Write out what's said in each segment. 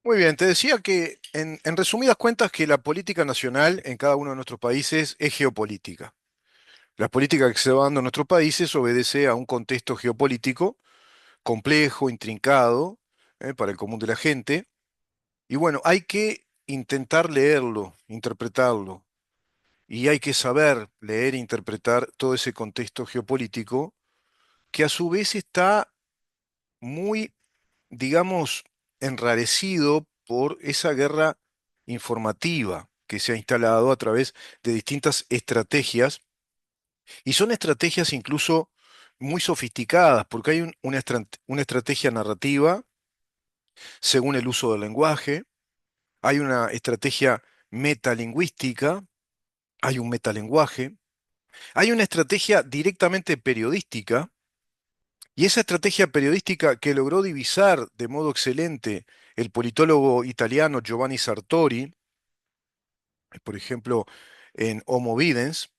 Muy bien, te decía que en resumidas cuentas que la política nacional en cada uno de nuestros países es geopolítica. La política que se va dando en nuestros países obedece a un contexto geopolítico complejo, intrincado, para el común de la gente. Y bueno, hay que intentar leerlo, interpretarlo, y hay que saber leer e interpretar todo ese contexto geopolítico que a su vez está muy, digamos, enrarecido por esa guerra informativa que se ha instalado a través de distintas estrategias, y son estrategias incluso muy sofisticadas, porque hay una estrategia narrativa según el uso del lenguaje, hay una estrategia metalingüística, hay un metalenguaje, hay una estrategia directamente periodística. Y esa estrategia periodística que logró divisar de modo excelente el politólogo italiano Giovanni Sartori, por ejemplo, en Homo Videns,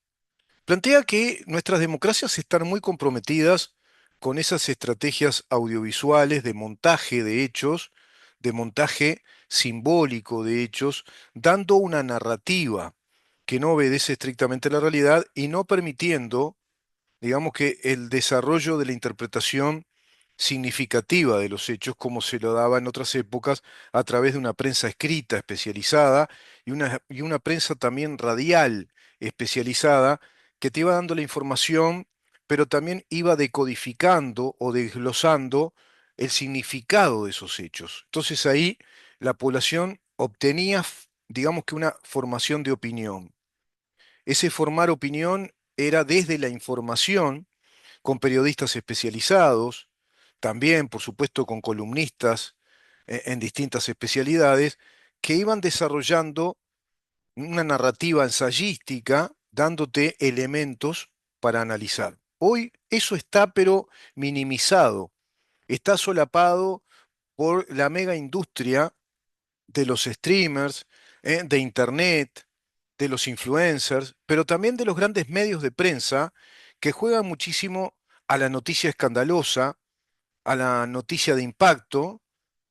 plantea que nuestras democracias están muy comprometidas con esas estrategias audiovisuales de montaje de hechos, de montaje simbólico de hechos, dando una narrativa que no obedece estrictamente a la realidad y no permitiendo, digamos, que el desarrollo de la interpretación significativa de los hechos, como se lo daba en otras épocas, a través de una prensa escrita especializada y una prensa también radial especializada, que te iba dando la información, pero también iba decodificando o desglosando el significado de esos hechos. Entonces ahí la población obtenía, digamos que una formación de opinión. Ese formar opinión era desde la información, con periodistas especializados, también, por supuesto, con columnistas en distintas especialidades, que iban desarrollando una narrativa ensayística, dándote elementos para analizar. Hoy eso está, pero minimizado, está solapado por la mega industria de los streamers, de Internet, de los influencers, pero también de los grandes medios de prensa que juegan muchísimo a la noticia escandalosa, a la noticia de impacto,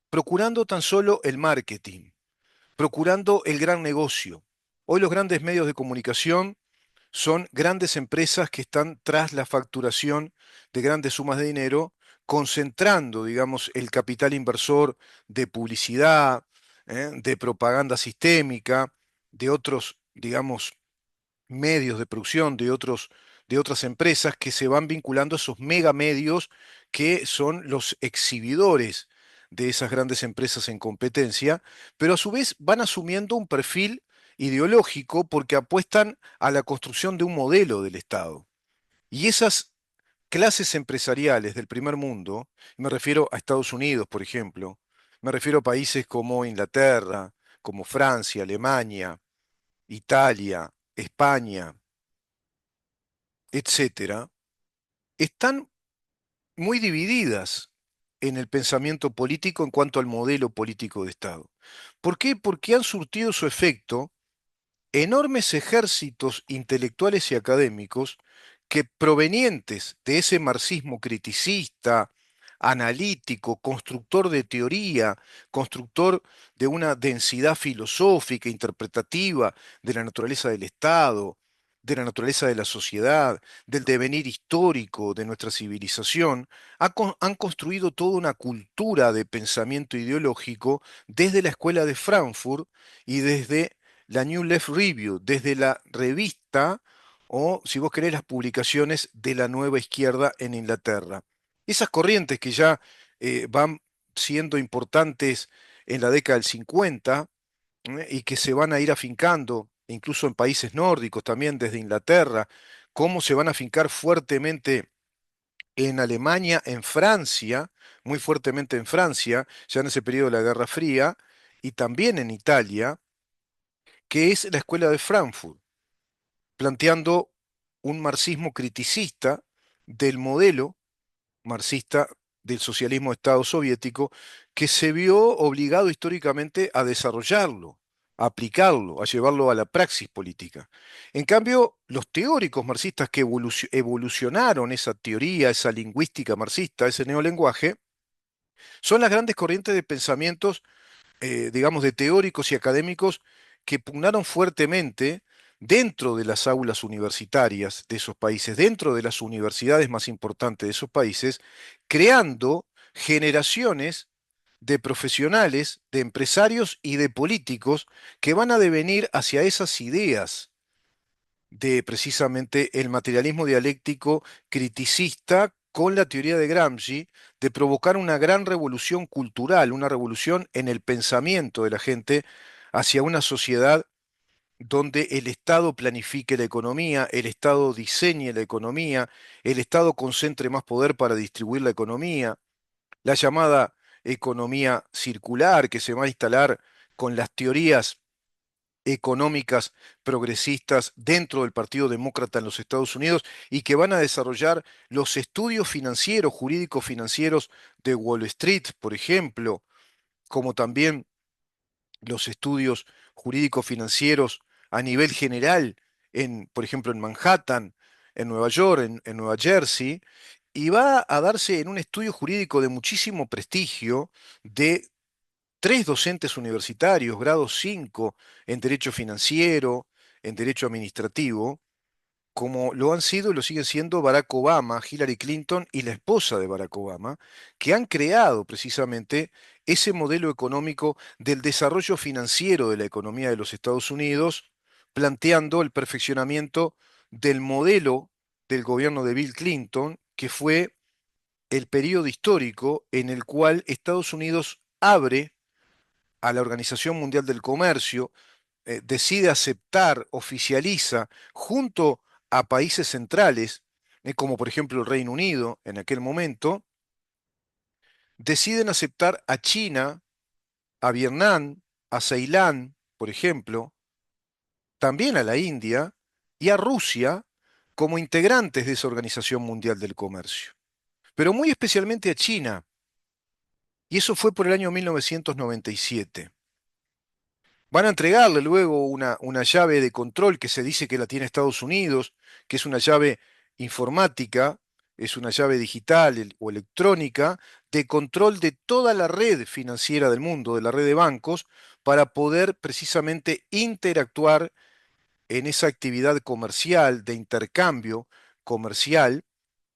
procurando tan solo el marketing, procurando el gran negocio. Hoy los grandes medios de comunicación son grandes empresas que están tras la facturación de grandes sumas de dinero, concentrando, digamos, el capital inversor de publicidad, de propaganda sistémica, de otros, digamos, medios de producción, de otras empresas que se van vinculando a esos megamedios que son los exhibidores de esas grandes empresas en competencia, pero a su vez van asumiendo un perfil ideológico porque apuestan a la construcción de un modelo del Estado. Y esas clases empresariales del primer mundo, me refiero a Estados Unidos, por ejemplo, me refiero a países como Inglaterra, como Francia, Alemania, Italia, España, etcétera, están muy divididas en el pensamiento político en cuanto al modelo político de Estado. ¿Por qué? Porque han surtido su efecto enormes ejércitos intelectuales y académicos que, provenientes de ese marxismo criticista, analítico, constructor de teoría, constructor de una densidad filosófica, interpretativa de la naturaleza del Estado, de la naturaleza de la sociedad, del devenir histórico de nuestra civilización, han construido toda una cultura de pensamiento ideológico desde la escuela de Frankfurt y desde la New Left Review, desde la revista o, si vos querés, las publicaciones de la nueva izquierda en Inglaterra. Esas corrientes que ya van siendo importantes en la década del 50, y que se van a ir afincando, incluso en países nórdicos, también desde Inglaterra, cómo se van a afincar fuertemente en Alemania, en Francia, muy fuertemente en Francia, ya en ese periodo de la Guerra Fría, y también en Italia, que es la escuela de Frankfurt, planteando un marxismo criticista del modelo marxista del socialismo de Estado soviético, que se vio obligado históricamente a desarrollarlo, a aplicarlo, a llevarlo a la praxis política. En cambio, los teóricos marxistas que evolucionaron esa teoría, esa lingüística marxista, ese neolenguaje, son las grandes corrientes de pensamientos digamos, de teóricos y académicos que pugnaron fuertemente dentro de las aulas universitarias de esos países, dentro de las universidades más importantes de esos países, creando generaciones de profesionales, de empresarios y de políticos que van a devenir hacia esas ideas de precisamente el materialismo dialéctico criticista con la teoría de Gramsci, de provocar una gran revolución cultural, una revolución en el pensamiento de la gente hacia una sociedad donde el Estado planifique la economía, el Estado diseñe la economía, el Estado concentre más poder para distribuir la economía, la llamada economía circular que se va a instalar con las teorías económicas progresistas dentro del Partido Demócrata en los Estados Unidos y que van a desarrollar los estudios financieros, jurídicos financieros de Wall Street, por ejemplo, como también los estudios jurídicos financieros a nivel general, por ejemplo, en Manhattan, en Nueva York, en Nueva Jersey, y va a darse en un estudio jurídico de muchísimo prestigio de tres docentes universitarios, grado 5 en Derecho Financiero, en Derecho Administrativo, como lo han sido y lo siguen siendo Barack Obama, Hillary Clinton y la esposa de Barack Obama, que han creado precisamente ese modelo económico del desarrollo financiero de la economía de los Estados Unidos, planteando el perfeccionamiento del modelo del gobierno de Bill Clinton, que fue el periodo histórico en el cual Estados Unidos abre a la Organización Mundial del Comercio, decide aceptar, oficializa, junto a países centrales, como por ejemplo el Reino Unido en aquel momento, deciden aceptar a China, a Vietnam, a Ceilán, por ejemplo, también a la India y a Rusia como integrantes de esa Organización Mundial del Comercio, pero muy especialmente a China, y eso fue por el año 1997. Van a entregarle luego una llave de control que se dice que la tiene Estados Unidos, que es una llave informática, es una llave digital o electrónica de control de toda la red financiera del mundo, de la red de bancos, para poder precisamente interactuar en esa actividad comercial, de intercambio comercial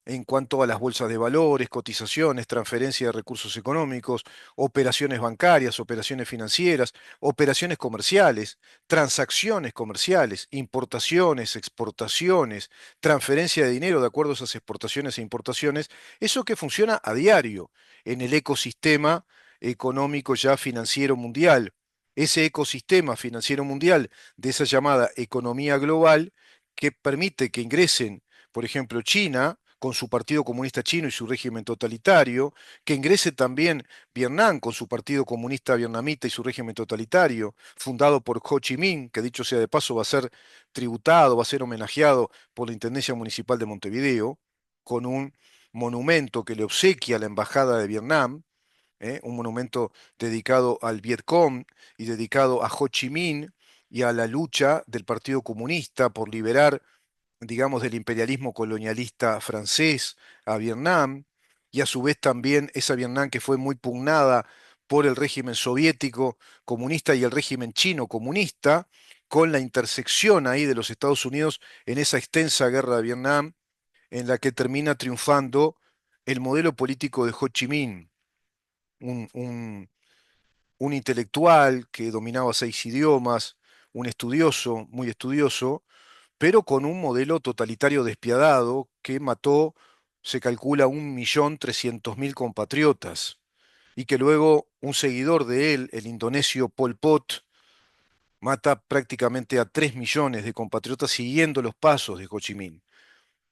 en cuanto a las bolsas de valores, cotizaciones, transferencia de recursos económicos, operaciones bancarias, operaciones financieras, operaciones comerciales, transacciones comerciales, importaciones, exportaciones, transferencia de dinero de acuerdo a esas exportaciones e importaciones, eso que funciona a diario en el ecosistema económico ya financiero mundial. Ese ecosistema financiero mundial de esa llamada economía global que permite que ingresen, por ejemplo, China, con su Partido Comunista Chino y su régimen totalitario, que ingrese también Vietnam con su Partido Comunista Vietnamita y su régimen totalitario, fundado por Ho Chi Minh, que dicho sea de paso va a ser tributado, va a ser homenajeado por la Intendencia Municipal de Montevideo, con un monumento que le obsequia a la Embajada de Vietnam, un monumento dedicado al Vietcong y dedicado a Ho Chi Minh y a la lucha del Partido Comunista por liberar, digamos, del imperialismo colonialista francés a Vietnam, y a su vez también esa Vietnam que fue muy pugnada por el régimen soviético comunista y el régimen chino comunista, con la intersección ahí de los Estados Unidos en esa extensa guerra de Vietnam, en la que termina triunfando el modelo político de Ho Chi Minh, un, un un intelectual que dominaba 6 idiomas, un estudioso, muy estudioso, pero con un modelo totalitario despiadado que mató, se calcula, 1.300.000 compatriotas, y que luego un seguidor de él, el indonesio Pol Pot, mata prácticamente a 3 millones de compatriotas siguiendo los pasos de Ho Chi Minh,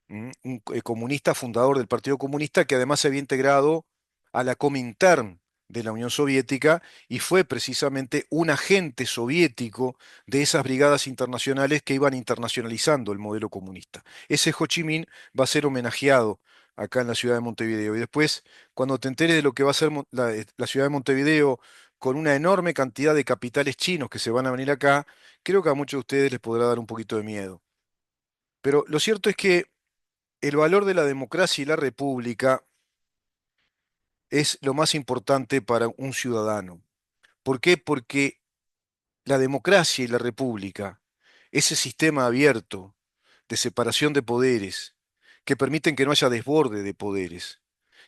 un comunista fundador del Partido Comunista que además se había integrado a la Comintern de la Unión Soviética y fue precisamente un agente soviético de esas brigadas internacionales que iban internacionalizando el modelo comunista. Ese Ho Chi Minh va a ser homenajeado acá en la ciudad de Montevideo. Y después, cuando te enteres de lo que va a ser la ciudad de Montevideo con una enorme cantidad de capitales chinos que se van a venir acá, creo que a muchos de ustedes les podrá dar un poquito de miedo. Pero lo cierto es que el valor de la democracia y la república es lo más importante para un ciudadano, ¿Por qué? Porque la democracia y la república, ese sistema abierto de separación de poderes, que permiten que no haya desborde de poderes,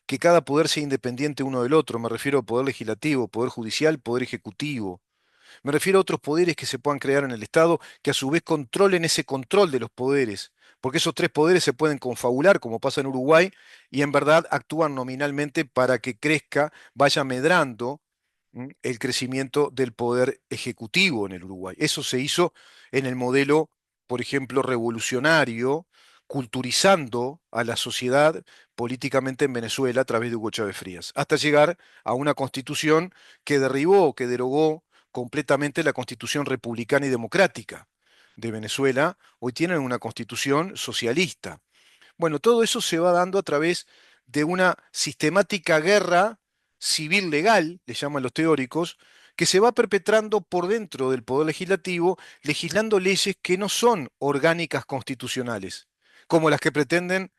que cada poder sea independiente uno del otro, me refiero al poder legislativo, poder judicial, poder ejecutivo, me refiero a otros poderes que se puedan crear en el Estado, que a su vez controlen ese control de los poderes, porque esos tres poderes se pueden confabular, como pasa en Uruguay, y en verdad actúan nominalmente para que crezca, vaya medrando el crecimiento del poder ejecutivo en el Uruguay. Eso se hizo en el modelo, por ejemplo, revolucionario, culturizando a la sociedad políticamente en Venezuela a través de Hugo Chávez Frías, hasta llegar a una constitución que derribó, que derogó completamente la constitución republicana y democrática de Venezuela. Hoy tienen una constitución socialista. Bueno, todo eso se va dando a través de una sistemática guerra civil legal, le llaman los teóricos, que se va perpetrando por dentro del Poder Legislativo, legislando leyes que no son orgánicas constitucionales, como las que pretenden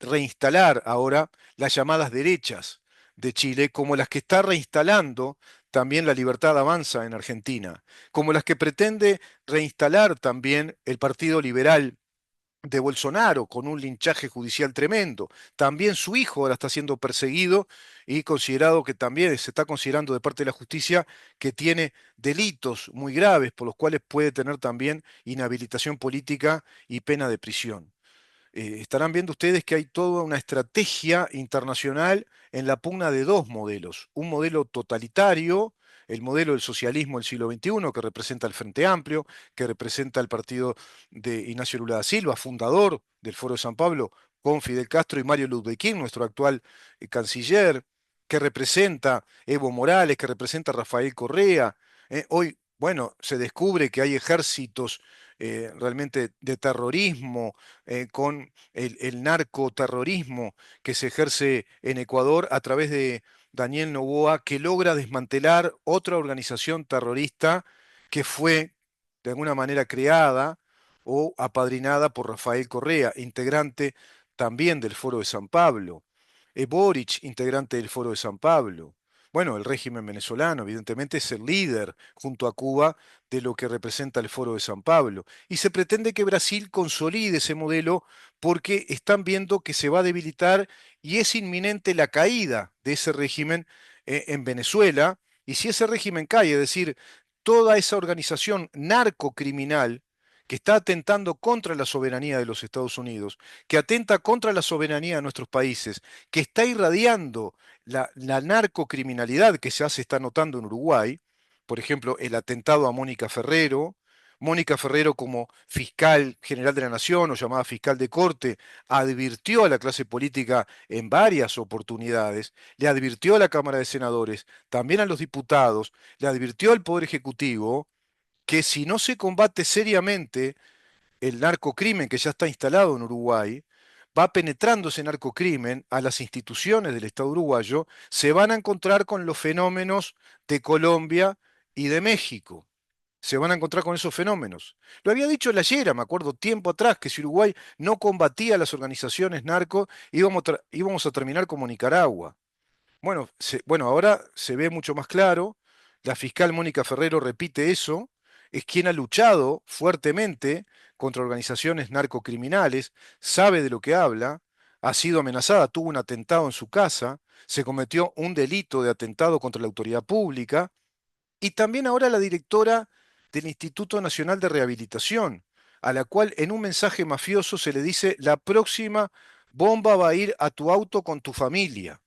reinstalar ahora las llamadas derechas de Chile, como las que está reinstalando también la Libertad Avanza en Argentina, como las que pretende reinstalar también el Partido Liberal de Bolsonaro, con un linchaje judicial tremendo. También su hijo ahora está siendo perseguido y considerado que también se está considerando de parte de la justicia que tiene delitos muy graves por los cuales puede tener también inhabilitación política y pena de prisión. Estarán viendo ustedes que hay toda una estrategia internacional en la pugna de dos modelos. Un modelo totalitario, el modelo del socialismo del siglo XXI, que representa el Frente Amplio, que representa el partido de Ignacio Lula da Silva, fundador del Foro de San Pablo, con Fidel Castro y Mario Ludwig, nuestro actual canciller, que representa Evo Morales, que representa Rafael Correa. Hoy, bueno, se descubre que hay ejércitos realmente de terrorismo, con el narcoterrorismo que se ejerce en Ecuador a través de Daniel Noboa, que logra desmantelar otra organización terrorista que fue de alguna manera creada o apadrinada por Rafael Correa, integrante también del Foro de San Pablo. Boric, integrante del Foro de San Pablo. Bueno, el régimen venezolano, evidentemente, es el líder, junto a Cuba, de lo que representa el Foro de San Pablo. Y se pretende que Brasil consolide ese modelo porque están viendo que se va a debilitar y es inminente la caída de ese régimen en Venezuela. Y si ese régimen cae, es decir, toda esa organización narcocriminal que está atentando contra la soberanía de los Estados Unidos, que atenta contra la soberanía de nuestros países, que está irradiando la narcocriminalidad que ya se está notando en Uruguay, por ejemplo, el atentado a Mónica Ferrero como fiscal general de la Nación o llamada fiscal de corte, advirtió a la clase política en varias oportunidades, le advirtió a la Cámara de Senadores, también a los diputados, le advirtió al Poder Ejecutivo que si no se combate seriamente el narcocrimen que ya está instalado en Uruguay, va penetrando ese narcocrimen a las instituciones del Estado uruguayo, se van a encontrar con los fenómenos de Colombia y de México. Se van a encontrar con esos fenómenos. Lo había dicho la Llera, me acuerdo tiempo atrás, que si Uruguay no combatía a las organizaciones narco, íbamos a terminar como Nicaragua. Bueno, bueno, ahora se ve mucho más claro. La fiscal Mónica Ferrero repite eso. Es quien ha luchado fuertemente contra organizaciones narcocriminales, sabe de lo que habla, ha sido amenazada, tuvo un atentado en su casa, se cometió un delito de atentado contra la autoridad pública y también ahora la directora del Instituto Nacional de Rehabilitación, a la cual en un mensaje mafioso se le dice, la próxima bomba va a ir a tu auto con tu familia.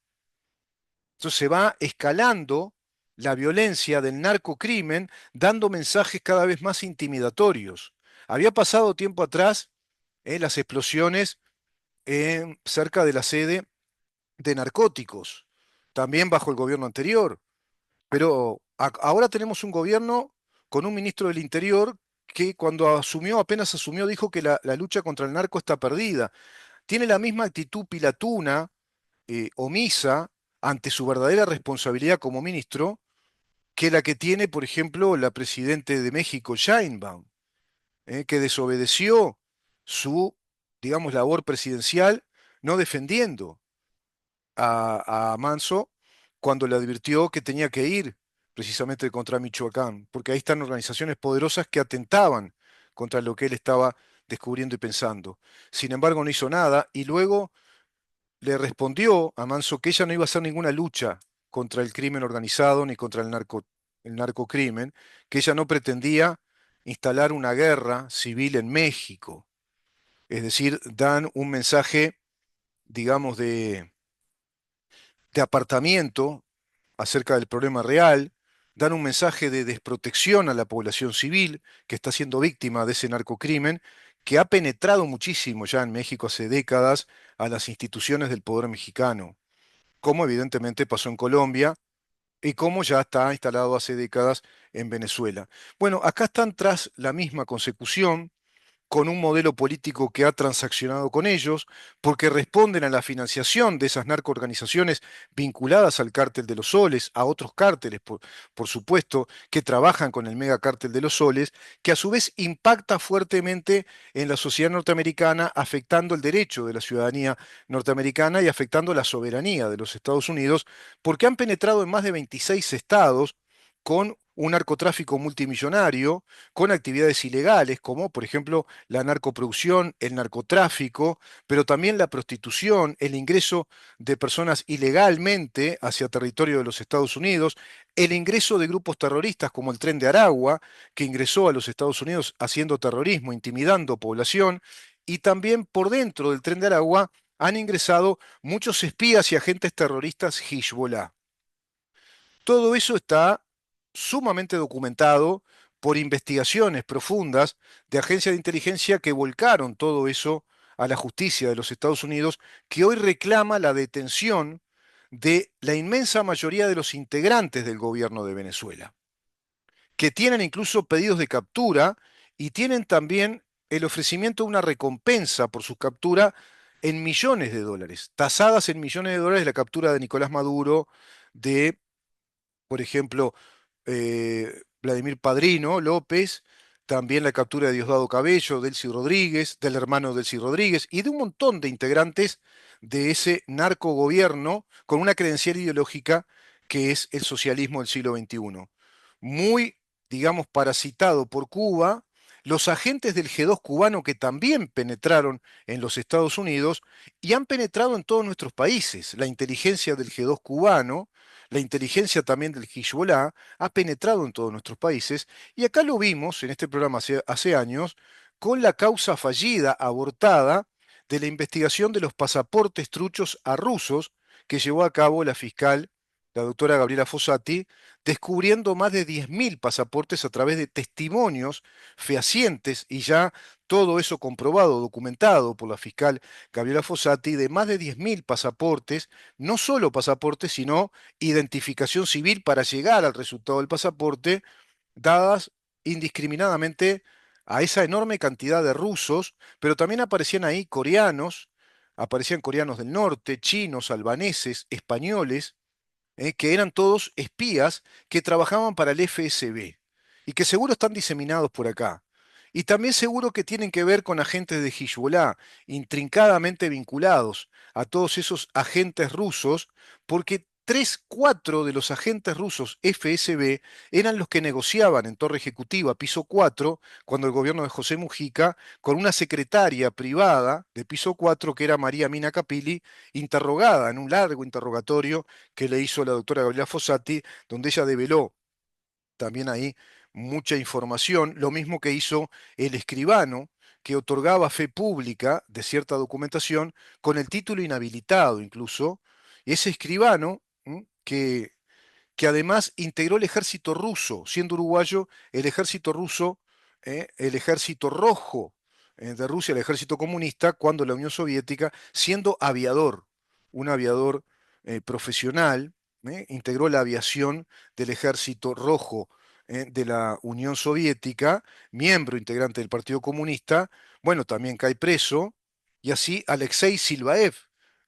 Entonces se va escalando la violencia del narcocrimen, dando mensajes cada vez más intimidatorios. Había pasado tiempo atrás las explosiones cerca de la sede de narcóticos, también bajo el gobierno anterior. Pero ahora tenemos un gobierno con un ministro del Interior que cuando asumió, apenas asumió, dijo que la lucha contra el narco está perdida. Tiene la misma actitud pilatuna, omisa, ante su verdadera responsabilidad como ministro, que la que tiene, por ejemplo, la presidente de México, Sheinbaum, que desobedeció su, digamos, labor presidencial, no defendiendo a Manso cuando le advirtió que tenía que ir precisamente contra Michoacán, porque ahí están organizaciones poderosas que atentaban contra lo que él estaba descubriendo y pensando. Sin embargo, no hizo nada y luego le respondió a Manso que ella no iba a hacer ninguna lucha contra el crimen organizado ni contra el narcocrimen, que ella no pretendía instalar una guerra civil en México. Es decir, dan un mensaje, digamos, de apartamiento acerca del problema real, dan un mensaje de desprotección a la población civil que está siendo víctima de ese narcocrimen, que ha penetrado muchísimo ya en México hace décadas a las instituciones del poder mexicano, como evidentemente pasó en Colombia y como ya está instalado hace décadas en Venezuela. Bueno, acá están tras la misma consecución con un modelo político que ha transaccionado con ellos, porque responden a la financiación de esas narcoorganizaciones vinculadas al cártel de los soles, a otros cárteles, por supuesto, que trabajan con el megacártel de los soles, que a su vez impacta fuertemente en la sociedad norteamericana, afectando el derecho de la ciudadanía norteamericana y afectando la soberanía de los Estados Unidos, porque han penetrado en más de 26 estados con un narcotráfico multimillonario, con actividades ilegales, como por ejemplo la narcoproducción, el narcotráfico, pero también la prostitución, el ingreso de personas ilegalmente hacia territorio de los Estados Unidos, el ingreso de grupos terroristas como el Tren de Aragua, que ingresó a los Estados Unidos haciendo terrorismo, intimidando población, y también por dentro del Tren de Aragua han ingresado muchos espías y agentes terroristas Hezbollah. Todo eso está sumamente documentado por investigaciones profundas de agencias de inteligencia que volcaron todo eso a la justicia de los Estados Unidos, que hoy reclama la detención de la inmensa mayoría de los integrantes del gobierno de Venezuela, que tienen incluso pedidos de captura y tienen también el ofrecimiento de una recompensa por su captura en millones de dólares, tasadas en millones de dólares la captura de Nicolás Maduro, de por ejemplo, Vladimir Padrino López, también la captura de Diosdado Cabello, Delcy Rodríguez, del hermano Delcy Rodríguez y de un montón de integrantes de ese narcogobierno con una credencial ideológica que es el socialismo del siglo XXI. Muy, digamos, parasitado por Cuba, los agentes del G2 cubano que también penetraron en los Estados Unidos y han penetrado en todos nuestros países. La inteligencia del G2 cubano, la inteligencia también del Hezbollah ha penetrado en todos nuestros países y acá lo vimos en este programa hace años con la causa fallida, abortada, de la investigación de los pasaportes truchos a rusos que llevó a cabo la fiscal, la doctora Gabriela Fossati, descubriendo más de 10.000 pasaportes a través de testimonios fehacientes y ya todo eso comprobado, documentado por la fiscal Gabriela Fossati, de más de 10.000 pasaportes, no solo pasaportes, sino identificación civil para llegar al resultado del pasaporte, dadas indiscriminadamente a esa enorme cantidad de rusos, pero también aparecían coreanos del norte, chinos, albaneses, españoles, que eran todos espías que trabajaban para el FSB y que seguro están diseminados por acá. Y también seguro que tienen que ver con agentes de Hezbollah, intrincadamente vinculados a todos esos agentes rusos, porque tres, cuatro de los agentes rusos FSB eran los que negociaban en Torre Ejecutiva, piso 4, cuando el gobierno de José Mujica, con una secretaria privada de piso 4, que era María Mina Capilli, interrogada en un largo interrogatorio que le hizo la doctora Gabriela Fossati, donde ella develó también ahí mucha información, lo mismo que hizo el escribano que otorgaba fe pública de cierta documentación con el título inhabilitado incluso, y ese escribano que además integró el ejército ruso, siendo uruguayo, el ejército ruso, el ejército rojo de Rusia, el ejército comunista, cuando la Unión Soviética, siendo aviador, un aviador profesional, integró la aviación del ejército rojo de la Unión Soviética, miembro integrante del Partido Comunista, bueno, también cae preso, y así Alexei Silvaev,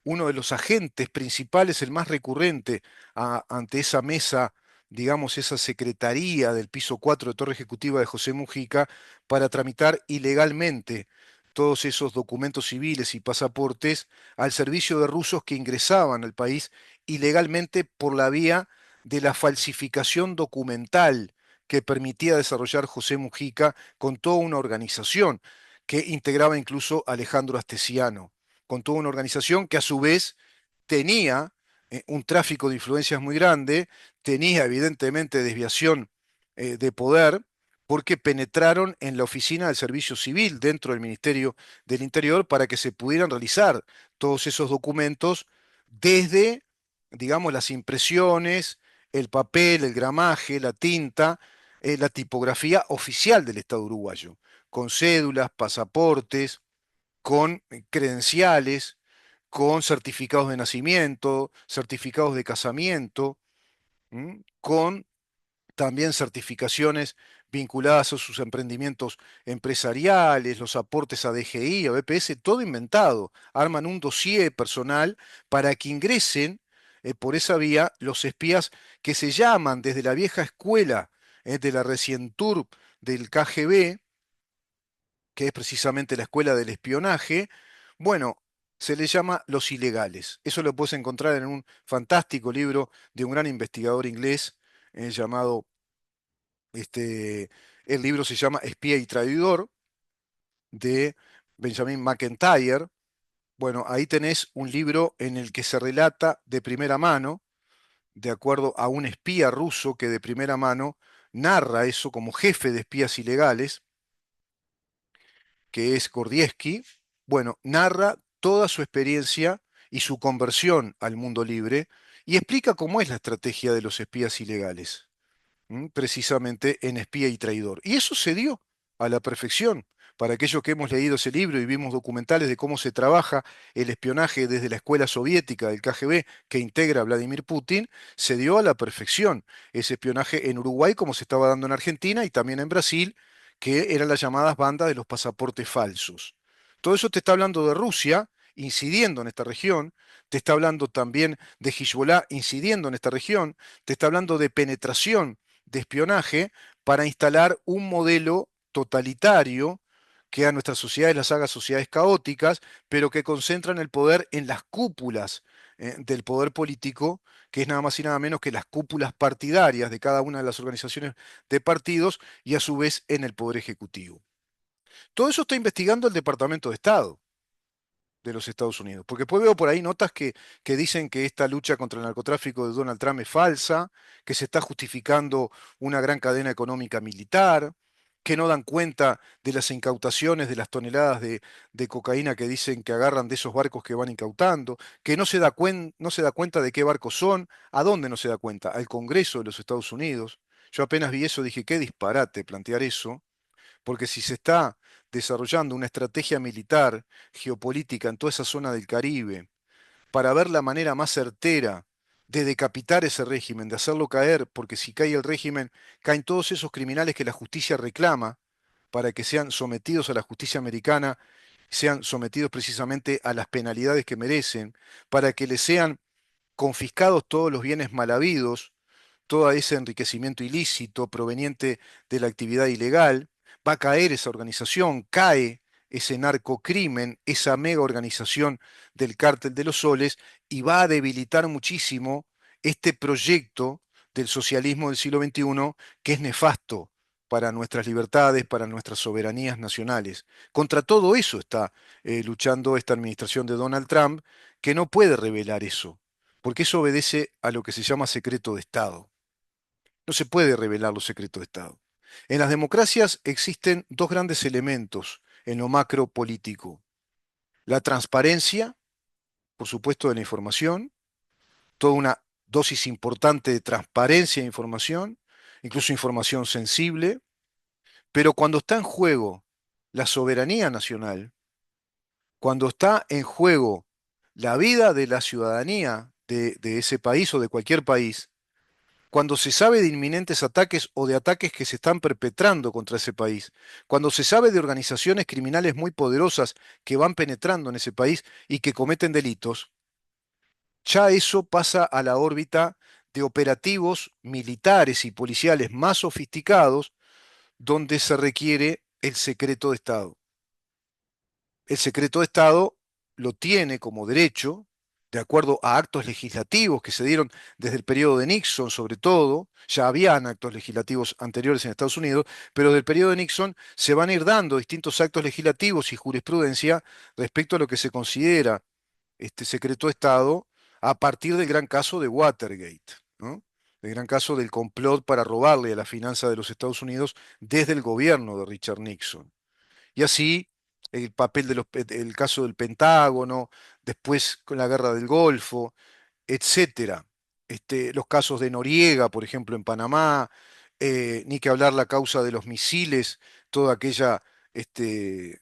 uno de los agentes principales, el más recurrente ante esa mesa, digamos, esa secretaría del piso 4 de Torre Ejecutiva de José Mujica para tramitar ilegalmente todos esos documentos civiles y pasaportes al servicio de rusos que ingresaban al país ilegalmente por la vía de la falsificación documental que permitía desarrollar José Mujica con toda una organización que integraba incluso a Alejandro Astesiano, con toda una organización que a su vez tenía un tráfico de influencias muy grande, tenía evidentemente desviación de poder, porque penetraron en la oficina del Servicio Civil dentro del Ministerio del Interior para que se pudieran realizar todos esos documentos desde, digamos, las impresiones, el papel, el gramaje, la tinta, la tipografía oficial del Estado uruguayo, con cédulas, pasaportes, con credenciales, con certificados de nacimiento, certificados de casamiento, con también certificaciones vinculadas a sus emprendimientos empresariales, los aportes a DGI, a BPS, todo inventado. Arman un dossier personal para que ingresen por esa vía los espías que se llaman desde la vieja escuela de la Recientur del KGB, que es precisamente la escuela del espionaje. Bueno, se les llama los ilegales. Eso lo puedes encontrar en un fantástico libro de un gran investigador inglés llamado el libro se llama Espía y Traidor, de Benjamin McIntyre. Bueno, ahí tenés un libro en el que se relata de primera mano, de acuerdo a un espía ruso que de primera mano narra eso como jefe de espías ilegales, que es Gordievsky. Bueno, narra toda su experiencia y su conversión al mundo libre y explica cómo es la estrategia de los espías ilegales. Precisamente en Espía y Traidor. Y eso se dio a la perfección. Para aquellos que hemos leído ese libro y vimos documentales de cómo se trabaja el espionaje desde la escuela soviética del KGB que integra a Vladimir Putin, se dio a la perfección ese espionaje en Uruguay como se estaba dando en Argentina y también en Brasil, que eran las llamadas bandas de los pasaportes falsos. Todo eso te está hablando de Rusia incidiendo en esta región, te está hablando también de Hezbollah incidiendo en esta región, te está hablando de penetración de espionaje para instalar un modelo totalitario que a nuestras sociedades las haga sociedades caóticas, pero que concentran el poder en las cúpulas del poder político, que es nada más y nada menos que las cúpulas partidarias de cada una de las organizaciones de partidos y a su vez en el poder ejecutivo. Todo eso está investigando el Departamento de Estado de los Estados Unidos. Porque después veo por ahí notas que dicen que esta lucha contra el narcotráfico de Donald Trump es falsa, que se está justificando una gran cadena económica militar, que no dan cuenta de las incautaciones de las toneladas de cocaína que dicen que agarran de esos barcos que van incautando, que no se da cuenta de qué barcos son, a dónde no se da cuenta, al Congreso de los Estados Unidos. Yo apenas vi eso, dije, qué disparate plantear eso, porque si se está desarrollando una estrategia militar, geopolítica en toda esa zona del Caribe, para ver la manera más certera de decapitar ese régimen, de hacerlo caer, porque si cae el régimen, caen todos esos criminales que la justicia reclama para que sean sometidos a la justicia americana, sean sometidos precisamente a las penalidades que merecen, para que les sean confiscados todos los bienes mal habidos, todo ese enriquecimiento ilícito proveniente de la actividad ilegal, va a caer esa organización, cae ese narcocrimen, esa mega organización del cártel de los soles y va a debilitar muchísimo este proyecto del socialismo del siglo XXI que es nefasto para nuestras libertades, para nuestras soberanías nacionales. Contra todo eso está luchando esta administración de Donald Trump, que no puede revelar eso, porque eso obedece a lo que se llama secreto de Estado. No se puede revelar los secretos de Estado. En las democracias existen dos grandes elementos en lo macro político. La transparencia, por supuesto, de la información, toda una dosis importante de transparencia de información, incluso información sensible, pero cuando está en juego la soberanía nacional, cuando está en juego la vida de la ciudadanía de ese país o de cualquier país, cuando se sabe de inminentes ataques o de ataques que se están perpetrando contra ese país, cuando se sabe de organizaciones criminales muy poderosas que van penetrando en ese país y que cometen delitos, ya eso pasa a la órbita de operativos militares y policiales más sofisticados donde se requiere el secreto de Estado. El secreto de Estado lo tiene como derecho de acuerdo a actos legislativos que se dieron desde el periodo de Nixon, sobre todo. Ya habían actos legislativos anteriores en Estados Unidos, pero del periodo de Nixon se van a ir dando distintos actos legislativos y jurisprudencia respecto a lo que se considera este secreto de Estado a partir del gran caso de Watergate, ¿no? El gran caso del complot para robarle a la finanza de los Estados Unidos desde el gobierno de Richard Nixon. Y así el papel el caso del Pentágono, después con la guerra del Golfo, etcétera. Los casos de Noriega, por ejemplo, en Panamá, ni que hablar la causa de los misiles, toda aquella, este,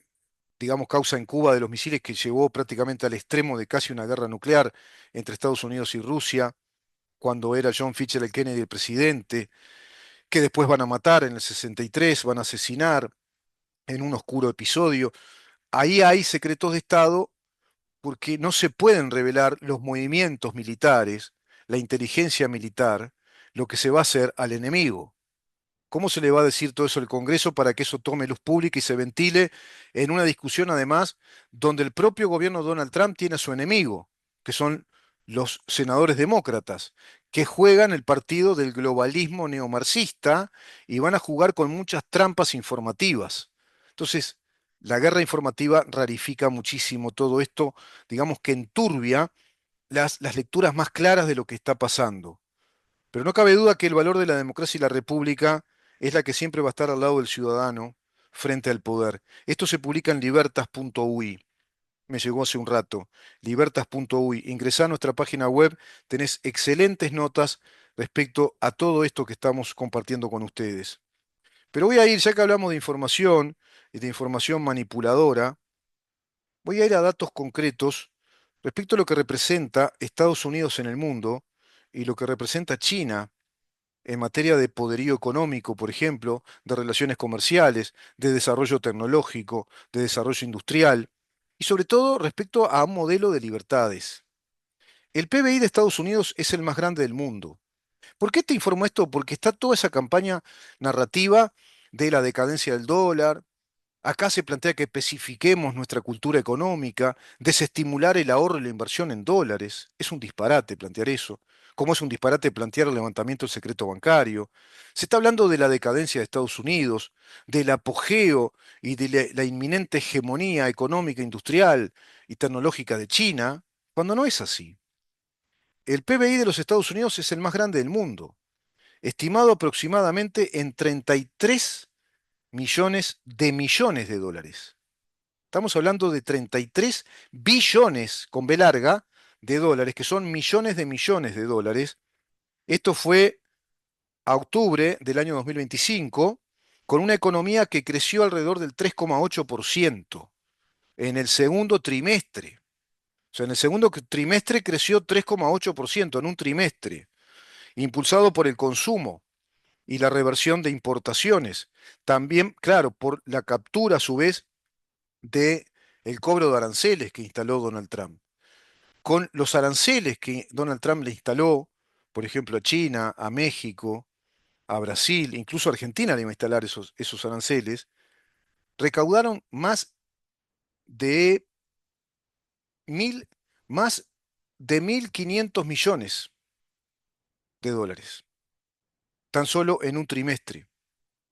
digamos, causa en Cuba de los misiles que llevó prácticamente al extremo de casi una guerra nuclear entre Estados Unidos y Rusia, cuando era John Fitzgerald Kennedy el presidente, que después van a matar en el 63, van a asesinar en un oscuro episodio. Ahí hay secretos de Estado porque no se pueden revelar los movimientos militares, la inteligencia militar, lo que se va a hacer al enemigo. ¿Cómo se le va a decir todo eso al Congreso para que eso tome luz pública y se ventile en una discusión además donde el propio gobierno de Donald Trump tiene a su enemigo, que son los senadores demócratas, que juegan el partido del globalismo neomarxista y van a jugar con muchas trampas informativas? Entonces, la guerra informativa rarifica muchísimo todo esto, digamos que enturbia las lecturas más claras de lo que está pasando. Pero no cabe duda que el valor de la democracia y la república es la que siempre va a estar al lado del ciudadano frente al poder. Esto se publica en libertas.ui. Me llegó hace un rato. Libertas.ui. Ingresá a nuestra página web, tenés excelentes notas respecto a todo esto que estamos compartiendo con ustedes. Pero voy a ir, ya que hablamos de información y de información manipuladora, voy a ir a datos concretos respecto a lo que representa Estados Unidos en el mundo y lo que representa China en materia de poderío económico, por ejemplo, de relaciones comerciales, de desarrollo tecnológico, de desarrollo industrial, y sobre todo respecto a un modelo de libertades. El PBI de Estados Unidos es el más grande del mundo. ¿Por qué te informo esto? Porque está toda esa campaña narrativa de la decadencia del dólar. Acá se plantea que especifiquemos nuestra cultura económica, desestimular el ahorro y la inversión en dólares. Es un disparate plantear eso, como es un disparate plantear el levantamiento del secreto bancario. Se está hablando de la decadencia de Estados Unidos, del apogeo y de la inminente hegemonía económica, industrial y tecnológica de China, cuando no es así. El PBI de los Estados Unidos es el más grande del mundo, estimado aproximadamente en 33 millones de dólares. Estamos hablando de 33 billones con B larga de dólares, que son millones de dólares. Esto fue a octubre del año 2025, con una economía que creció alrededor del 3,8% en el segundo trimestre. O sea, en el segundo trimestre creció 3,8% en un trimestre, impulsado por el consumo y la reversión de importaciones. También, claro, por la captura a su vez de el cobro de aranceles que instaló Donald Trump. Con los aranceles que Donald Trump le instaló, por ejemplo, a China, a México, a Brasil, incluso a Argentina le iba a instalar esos aranceles, recaudaron de mil, más de 1.500 millones de dólares, tan solo en un trimestre,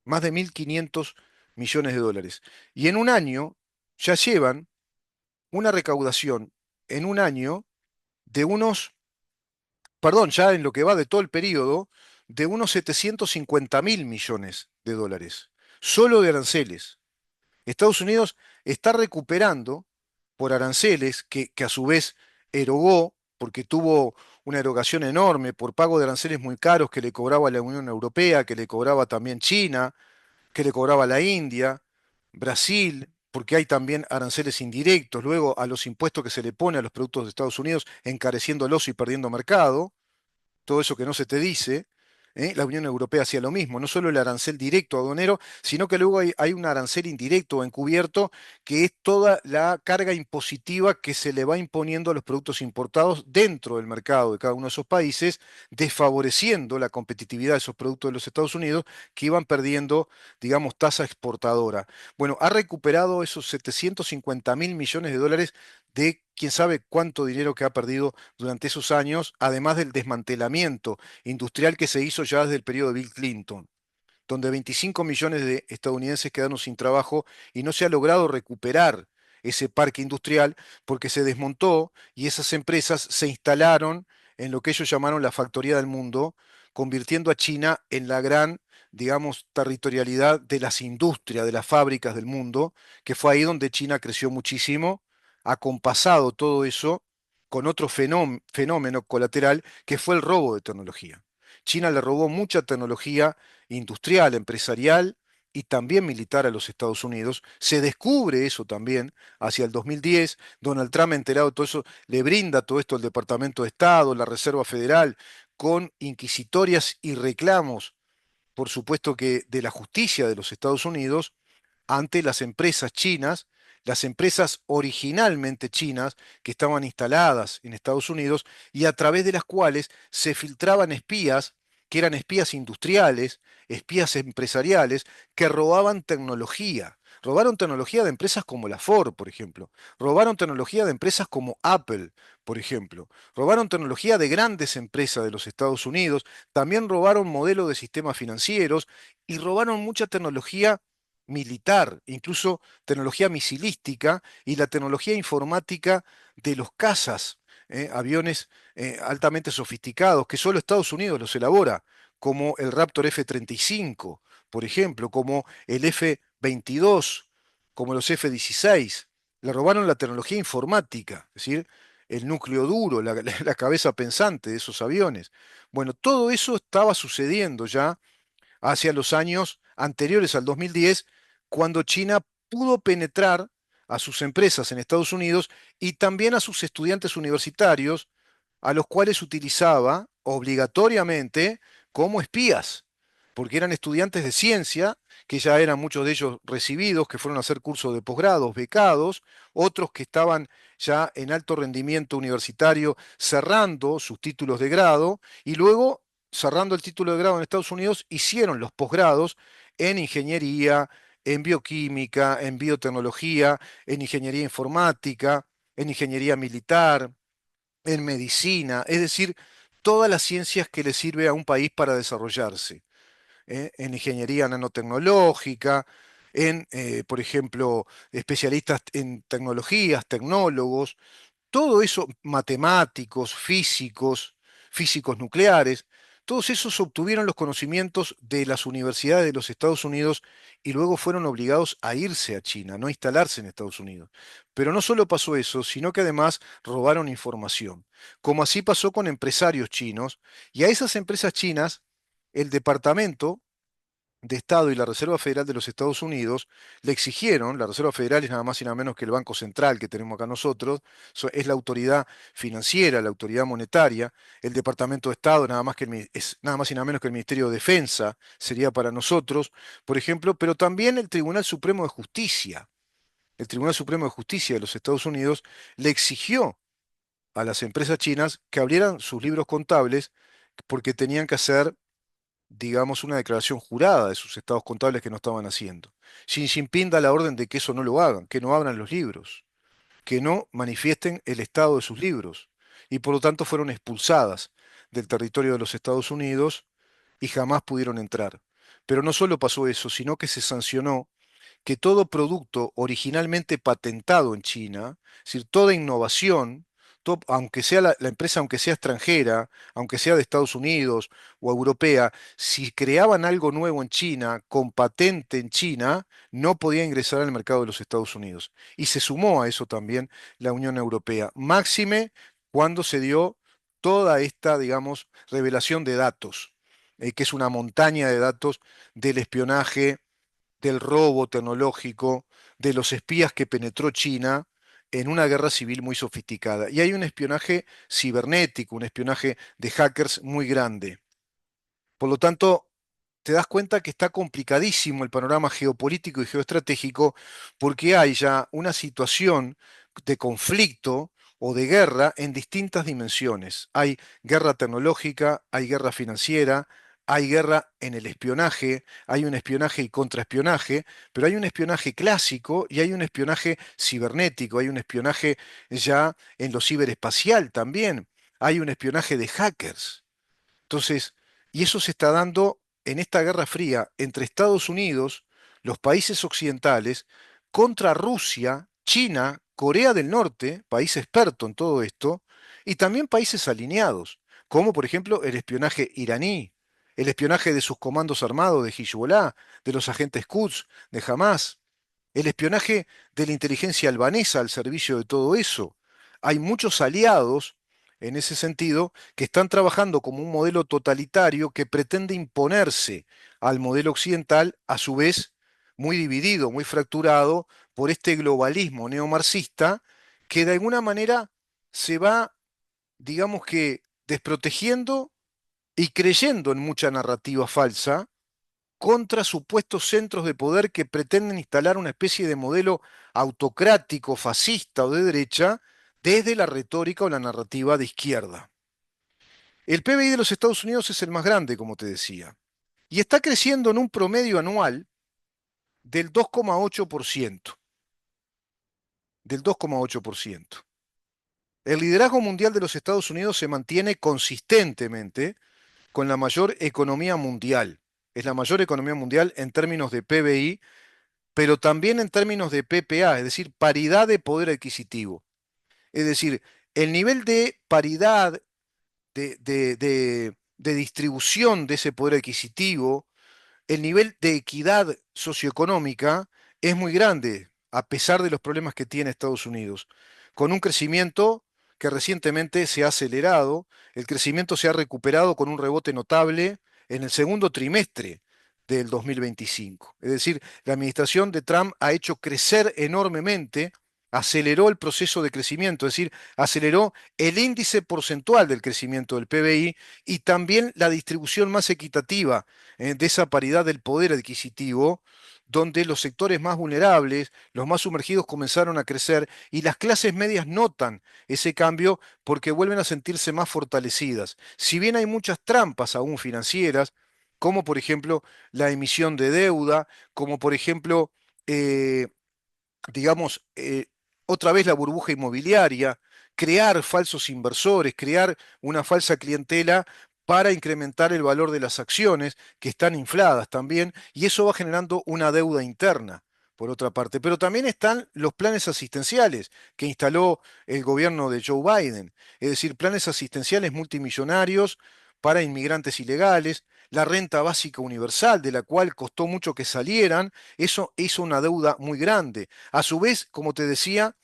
más de 1.500 millones de dólares. Y en un año ya llevan una recaudación, en un año, de unos, perdón, ya en lo que va de todo el periodo, de unos 750.000 millones de dólares, solo de aranceles. Estados Unidos está recuperando por aranceles que a su vez erogó, porque tuvo una erogación enorme por pago de aranceles muy caros que le cobraba la Unión Europea, que le cobraba también China, que le cobraba la India, Brasil, porque hay también aranceles indirectos, luego a los impuestos que se le pone a los productos de Estados Unidos, encareciéndolos y perdiendo mercado, todo eso que no se te dice. La Unión Europea hacía lo mismo, no solo el arancel directo aduanero, sino que luego hay un arancel indirecto o encubierto, que es toda la carga impositiva que se le va imponiendo a los productos importados dentro del mercado de cada uno de esos países, desfavoreciendo la competitividad de esos productos de los Estados Unidos, que iban perdiendo, digamos, tasa exportadora. Bueno, ha recuperado esos 750.000 millones de dólares de quién sabe cuánto dinero que ha perdido durante esos años, además del desmantelamiento industrial que se hizo ya desde el periodo de Bill Clinton, donde 25 millones de estadounidenses quedaron sin trabajo y no se ha logrado recuperar ese parque industrial porque se desmontó y esas empresas se instalaron en lo que ellos llamaron la factoría del mundo, convirtiendo a China en la gran, digamos, territorialidad de las industrias, de las fábricas del mundo, que fue ahí donde China creció muchísimo, acompasado todo eso con otro fenómeno colateral que fue el robo de tecnología. China le robó mucha tecnología industrial, empresarial y también militar a los Estados Unidos. Se descubre eso también hacia el 2010. Donald Trump, enterado de todo eso, le brinda todo esto al Departamento de Estado, la Reserva Federal, con inquisitorias y reclamos, por supuesto que de la justicia de los Estados Unidos, ante las empresas chinas, las empresas originalmente chinas que estaban instaladas en Estados Unidos y a través de las cuales se filtraban espías, que eran espías industriales, espías empresariales, que robaban tecnología. Robaron tecnología de empresas como la Ford, por ejemplo. Robaron tecnología de empresas como Apple, por ejemplo. Robaron tecnología de grandes empresas de los Estados Unidos. También robaron modelos de sistemas financieros y robaron mucha tecnología militar, incluso tecnología misilística y la tecnología informática de los cazas, aviones altamente sofisticados que solo Estados Unidos los elabora, como el Raptor F-35, por ejemplo, como el F-22, como los F-16. Le robaron la tecnología informática, es decir, el núcleo duro, la cabeza pensante de esos aviones. Bueno, todo eso estaba sucediendo ya hacia los años anteriores al 2010, cuando China pudo penetrar a sus empresas en Estados Unidos y también a sus estudiantes universitarios, a los cuales utilizaba obligatoriamente como espías, porque eran estudiantes de ciencia, que ya eran muchos de ellos recibidos, que fueron a hacer cursos de posgrados, becados, otros que estaban ya en alto rendimiento universitario cerrando sus títulos de grado, y luego cerrando el título de grado en Estados Unidos, hicieron los posgrados en ingeniería, en bioquímica, en biotecnología, en ingeniería informática, en ingeniería militar, en medicina, es decir, todas las ciencias que le sirve a un país para desarrollarse, en ingeniería nanotecnológica, por ejemplo, especialistas en tecnologías, tecnólogos, todo eso, matemáticos, físicos, físicos nucleares, todos esos obtuvieron los conocimientos de las universidades de los Estados Unidos y luego fueron obligados a irse a China, no a instalarse en Estados Unidos. Pero no solo pasó eso, sino que además robaron información, como así pasó con empresarios chinos, y a esas empresas chinas, el departamento de Estado y la Reserva Federal de los Estados Unidos le exigieron, la Reserva Federal es nada más y nada menos que el Banco Central que tenemos acá nosotros, es la autoridad financiera, la autoridad monetaria, el Departamento de Estado nada más es nada más y nada menos que el Ministerio de Defensa, sería para nosotros, por ejemplo, pero también el Tribunal Supremo de Justicia. El Tribunal Supremo de Justicia de los Estados Unidos le exigió a las empresas chinas que abrieran sus libros contables porque tenían que hacer, digamos, una declaración jurada de sus estados contables que no estaban haciendo. Xi Jinping da la orden de que eso no lo hagan, que no abran los libros, que no manifiesten el estado de sus libros, y por lo tanto fueron expulsadas del territorio de los Estados Unidos y jamás pudieron entrar. Pero no solo pasó eso, sino que se sancionó que todo producto originalmente patentado en China, es decir, toda innovación, aunque sea la empresa, aunque sea extranjera, aunque sea de Estados Unidos o europea, si creaban algo nuevo en China, con patente en China, no podía ingresar al mercado de los Estados Unidos. Y se sumó a eso también la Unión Europea, máxime cuando se dio toda esta, digamos, revelación de datos, que es una montaña de datos del espionaje, del robo tecnológico, de los espías que penetró China en una guerra civil muy sofisticada. Y hay un espionaje cibernético, un espionaje de hackers muy grande. Por lo tanto, te das cuenta que está complicadísimo el panorama geopolítico y geoestratégico porque hay ya una situación de conflicto o de guerra en distintas dimensiones. Hay guerra tecnológica, hay guerra financiera, hay guerra en el espionaje, hay un espionaje y contraespionaje, pero hay un espionaje clásico y hay un espionaje cibernético, hay un espionaje ya en lo ciberespacial también, hay un espionaje de hackers. Entonces, y eso se está dando en esta Guerra Fría entre Estados Unidos, los países occidentales, contra Rusia, China, Corea del Norte, país experto en todo esto, y también países alineados, como por ejemplo el espionaje iraní, el espionaje de sus comandos armados de Hezbollah, de los agentes Quds, de Hamas, el espionaje de la inteligencia albanesa al servicio de todo eso. Hay muchos aliados en ese sentido que están trabajando como un modelo totalitario que pretende imponerse al modelo occidental, a su vez muy dividido, muy fracturado por este globalismo neomarxista que de alguna manera se va, digamos que, desprotegiendo y creyendo en mucha narrativa falsa contra supuestos centros de poder que pretenden instalar una especie de modelo autocrático, fascista o de derecha desde la retórica o la narrativa de izquierda. El PBI de los Estados Unidos es el más grande, como te decía, y está creciendo en un promedio anual del 2,8%, del 2,8%. El liderazgo mundial de los Estados Unidos se mantiene consistentemente con la mayor economía mundial. Es la mayor economía mundial en términos de PBI, pero también en términos de PPA, es decir, paridad de poder adquisitivo. Es decir, el nivel de paridad de distribución de ese poder adquisitivo, el nivel de equidad socioeconómica es muy grande, a pesar de los problemas que tiene Estados Unidos, con un crecimiento que recientemente se ha acelerado, el crecimiento se ha recuperado con un rebote notable en el segundo trimestre del 2025. Es decir, la administración de Trump ha hecho crecer enormemente, aceleró el proceso de crecimiento, es decir, aceleró el índice porcentual del crecimiento del PBI y también la distribución más equitativa de esa paridad del poder adquisitivo, donde los sectores más vulnerables, los más sumergidos comenzaron a crecer y las clases medias notan ese cambio porque vuelven a sentirse más fortalecidas. Si bien hay muchas trampas aún financieras, como por ejemplo la emisión de deuda, como por ejemplo eh, digamos, otra vez la burbuja inmobiliaria, crear falsos inversores, crear una falsa clientela para incrementar el valor de las acciones que están infladas también, y eso va generando una deuda interna, por otra parte. Pero también están los planes asistenciales que instaló el gobierno de Joe Biden, es decir, planes asistenciales multimillonarios para inmigrantes ilegales, la renta básica universal, de la cual costó mucho que salieran, eso hizo una deuda muy grande. A su vez, como te decía,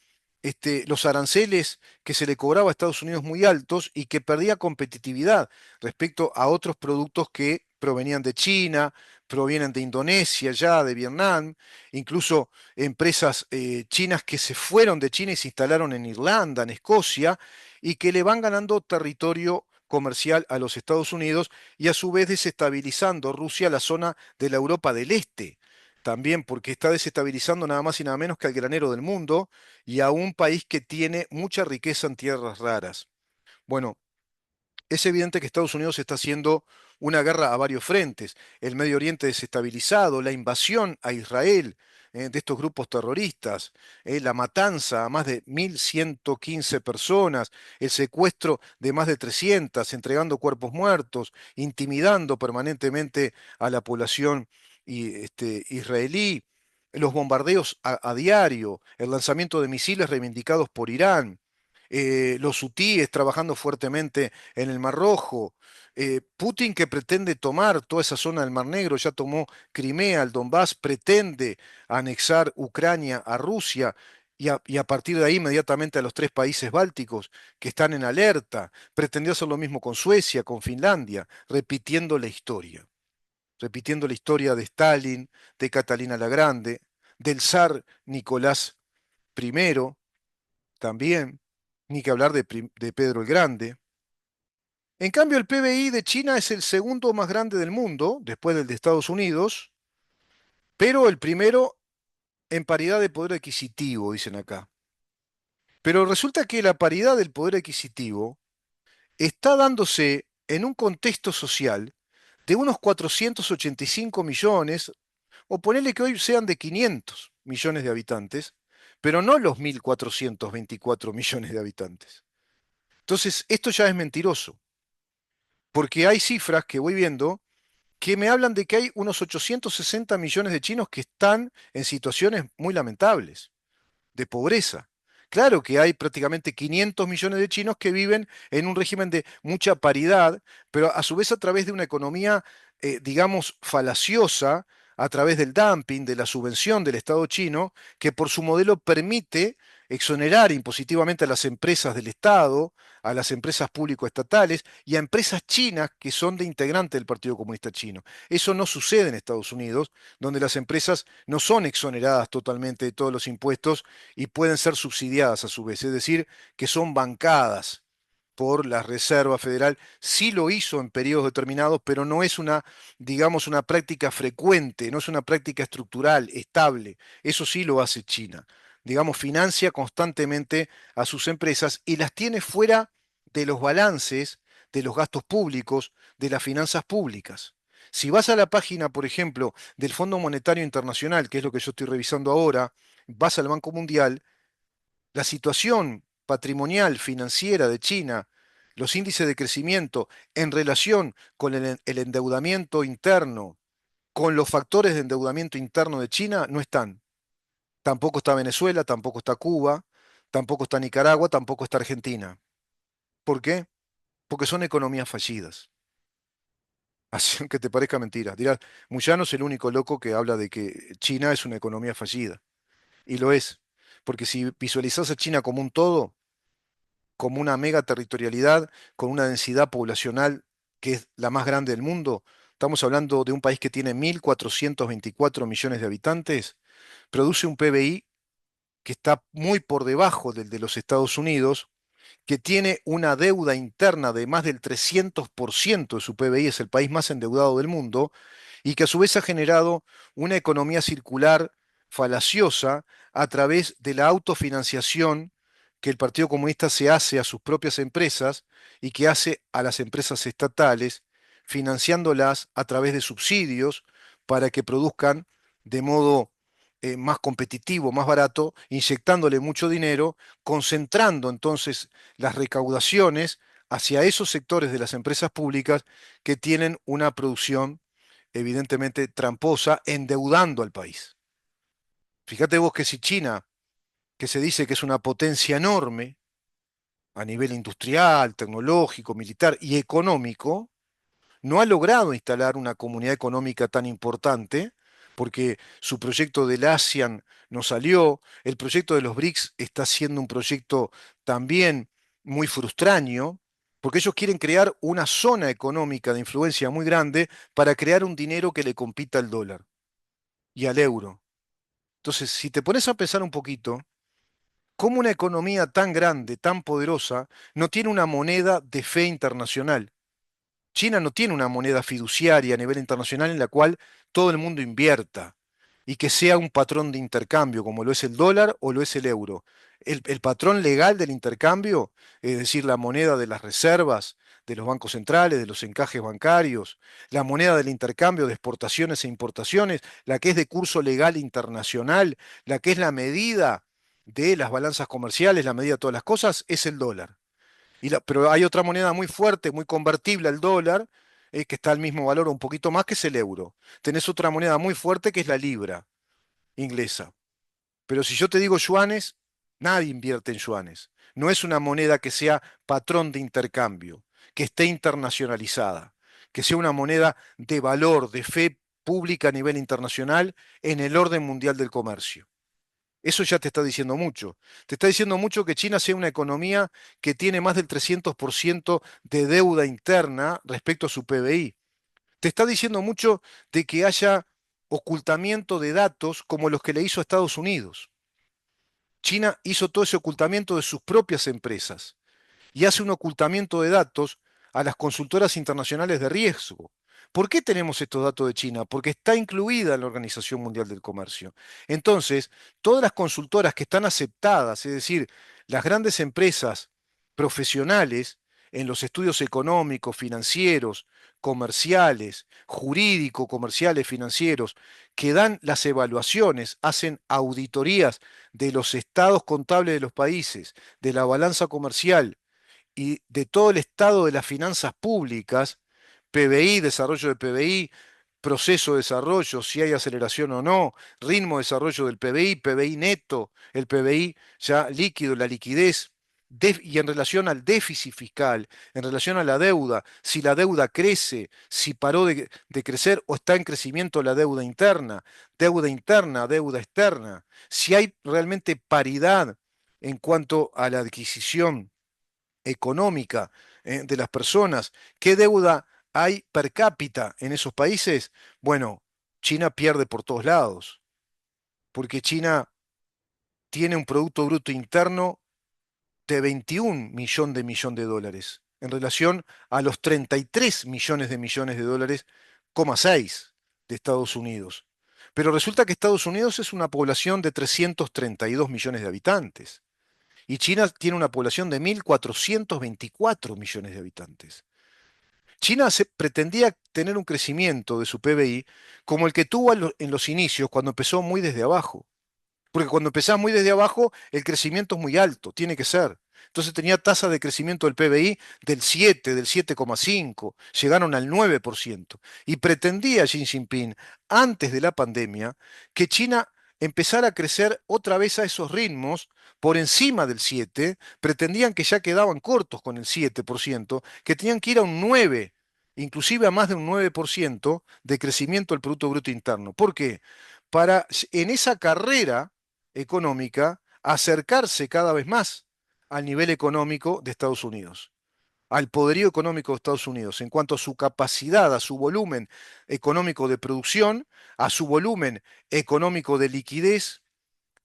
los aranceles que se le cobraba a Estados Unidos muy altos y que perdía competitividad respecto a otros productos que provenían de China, provienen de Indonesia, ya de Vietnam, incluso empresas chinas que se fueron de China y se instalaron en Irlanda, en Escocia, y que le van ganando territorio comercial a los Estados Unidos y a su vez desestabilizando Rusia la zona de la Europa del Este también porque está desestabilizando nada más y nada menos que al granero del mundo y a un país que tiene mucha riqueza en tierras raras. Bueno, es evidente que Estados Unidos está haciendo una guerra a varios frentes. El Medio Oriente desestabilizado, la invasión a Israel de estos grupos terroristas, la matanza a más de 1.115 personas, el secuestro de más de 300, entregando cuerpos muertos, intimidando permanentemente a la población israelí, los bombardeos a diario, el lanzamiento de misiles reivindicados por Irán, los hutíes trabajando fuertemente en el Mar Rojo, Putin que pretende tomar toda esa zona del Mar Negro, ya tomó Crimea, el Donbass, pretende anexar Ucrania a Rusia y a partir de ahí inmediatamente a los tres países bálticos que están en alerta, pretendió hacer lo mismo con Suecia, con Finlandia, repitiendo la historia de Stalin, de Catalina la Grande, del zar Nicolás I también, ni que hablar de Pedro el Grande. En cambio, el PBI de China es el segundo más grande del mundo, después del de Estados Unidos, pero el primero en paridad de poder adquisitivo, dicen acá. Pero resulta que la paridad del poder adquisitivo está dándose en un contexto social de unos 485 millones, o ponele que hoy sean de 500 millones de habitantes, pero no los 1.424 millones de habitantes. Entonces, esto ya es mentiroso, porque hay cifras que voy viendo que me hablan de que hay unos 860 millones de chinos que están en situaciones muy lamentables de pobreza. Claro que hay prácticamente 500 millones de chinos que viven en un régimen de mucha paridad, pero a su vez a través de una economía, digamos, falaciosa, a través del dumping, de la subvención del Estado chino, que por su modelo permite exonerar impositivamente a las empresas del Estado, a las empresas público-estatales y a empresas chinas que son de integrante del Partido Comunista Chino. Eso no sucede en Estados Unidos, donde las empresas no son exoneradas totalmente de todos los impuestos y pueden ser subsidiadas a su vez, es decir, que son bancadas por la Reserva Federal. Sí lo hizo en periodos determinados, pero no es una, digamos, una práctica frecuente, no es una práctica estructural, estable. Eso sí lo hace China. Digamos, financia constantemente a sus empresas y las tiene fuera de los balances, de los gastos públicos, de las finanzas públicas. Si vas a la página, por ejemplo, del Fondo Monetario Internacional, que es lo que yo estoy revisando ahora, vas al Banco Mundial, la situación patrimonial financiera de China, los índices de crecimiento en relación con el endeudamiento interno, con los factores de endeudamiento interno de China, no están. Tampoco está Venezuela, tampoco está Cuba, tampoco está Nicaragua, tampoco está Argentina. ¿Por qué? Porque son economías fallidas. Así aunque te parezca mentira. Dirás, Muyano es el único loco que habla de que China es una economía fallida. Y lo es. Porque si visualizás a China como un todo, como una mega territorialidad, con una densidad poblacional que es la más grande del mundo, estamos hablando de un país que tiene 1.424 millones de habitantes, produce un PBI que está muy por debajo del de los Estados Unidos, que tiene una deuda interna de más del 300% de su PBI, es el país más endeudado del mundo, y que a su vez ha generado una economía circular falaciosa a través de la autofinanciación que el Partido Comunista se hace a sus propias empresas y que hace a las empresas estatales, financiándolas a través de subsidios para que produzcan de modo más competitivo, más barato, inyectándole mucho dinero, concentrando entonces las recaudaciones hacia esos sectores de las empresas públicas que tienen una producción evidentemente tramposa, endeudando al país. Fíjate vos que si China, que se dice que es una potencia enorme a nivel industrial, tecnológico, militar y económico, no ha logrado instalar una comunidad económica tan importante, porque su proyecto del ASEAN no salió, el proyecto de los BRICS está siendo un proyecto también muy frustraño, porque ellos quieren crear una zona económica de influencia muy grande para crear un dinero que le compita al dólar y al euro. Entonces, si te pones a pensar un poquito, ¿cómo una economía tan grande, tan poderosa, no tiene una moneda de fe internacional? China no tiene una moneda fiduciaria a nivel internacional en la cual todo el mundo invierta y que sea un patrón de intercambio, como lo es el dólar o lo es el euro. El patrón legal del intercambio, es decir, la moneda de las reservas, de los bancos centrales, de los encajes bancarios, la moneda del intercambio de exportaciones e importaciones, la que es de curso legal internacional, la que es la medida de las balanzas comerciales, la medida de todas las cosas, es el dólar. Pero hay otra moneda muy fuerte, muy convertible al dólar, que está al mismo valor o un poquito más, que es el euro. Tenés otra moneda muy fuerte que es la libra inglesa. Pero si yo te digo yuanes, nadie invierte en yuanes. No es una moneda que sea patrón de intercambio, que esté internacionalizada, que sea una moneda de valor, de fe pública a nivel internacional en el orden mundial del comercio. Eso ya te está diciendo mucho. Te está diciendo mucho que China sea una economía que tiene más del 300% de deuda interna respecto a su PBI. Te está diciendo mucho de que haya ocultamiento de datos como los que le hizo a Estados Unidos. China hizo todo ese ocultamiento de sus propias empresas y hace un ocultamiento de datos a las consultoras internacionales de riesgo. ¿Por qué tenemos estos datos de China? Porque está incluida en la Organización Mundial del Comercio. Entonces, todas las consultoras que están aceptadas, es decir, las grandes empresas profesionales en los estudios económicos, financieros, comerciales, jurídico-comerciales, financieros, que dan las evaluaciones, hacen auditorías de los estados contables de los países, de la balanza comercial y de todo el estado de las finanzas públicas, PBI, desarrollo de PBI, proceso de desarrollo, si hay aceleración o no, ritmo de desarrollo del PBI, PBI neto, el PBI ya líquido, la liquidez, y en relación al déficit fiscal, en relación a la deuda, si la deuda crece, si paró de crecer o está en crecimiento la deuda interna, deuda externa, si hay realmente paridad en cuanto a la adquisición económica de las personas, qué deuda hay per cápita en esos países, bueno, China pierde por todos lados, porque China tiene un Producto Bruto Interno de 21 millones de dólares en relación a los 33 millones de dólares, coma 6 de Estados Unidos. Pero resulta que Estados Unidos es una población de 332 millones de habitantes. Y China tiene una población de 1.424 millones de habitantes. China pretendía tener un crecimiento de su PBI como el que tuvo en los inicios, cuando empezó muy desde abajo. Porque cuando empezás muy desde abajo, el crecimiento es muy alto, tiene que ser. Entonces tenía tasas de crecimiento del PBI del 7, del 7,5, llegaron al 9%. Y pretendía Xi Jinping, antes de la pandemia, que China empezara a crecer otra vez a esos ritmos por encima del 7, pretendían que ya quedaban cortos con el 7%, que tenían que ir a un 9, inclusive a más de un 9% de crecimiento del Producto Bruto Interno. ¿Por qué? Para en esa carrera económica acercarse cada vez más al nivel económico de Estados Unidos, al poderío económico de Estados Unidos, en cuanto a su capacidad, a su volumen económico de producción, a su volumen económico de liquidez,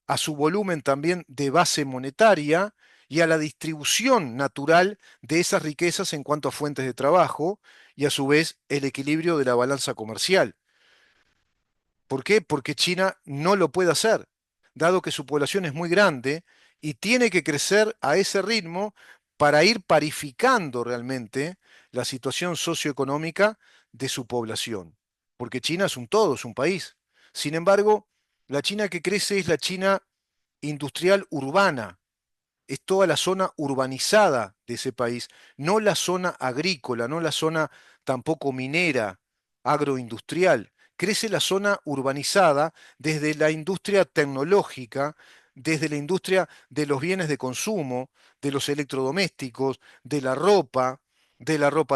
a su volumen también de base monetaria y a la distribución natural de esas riquezas en cuanto a fuentes de trabajo y a su vez el equilibrio de la balanza comercial. ¿Por qué? Porque China no lo puede hacer, dado que su población es muy grande y tiene que crecer a ese ritmo para ir parificando realmente la situación socioeconómica de su población. Porque China es un todo, es un país. Sin embargo, la China que crece es la China industrial urbana, es toda la zona urbanizada de ese país, no la zona agrícola, no la zona tampoco minera, agroindustrial. Crece la zona urbanizada desde la industria tecnológica, desde la industria de los bienes de consumo, de los electrodomésticos, de la ropa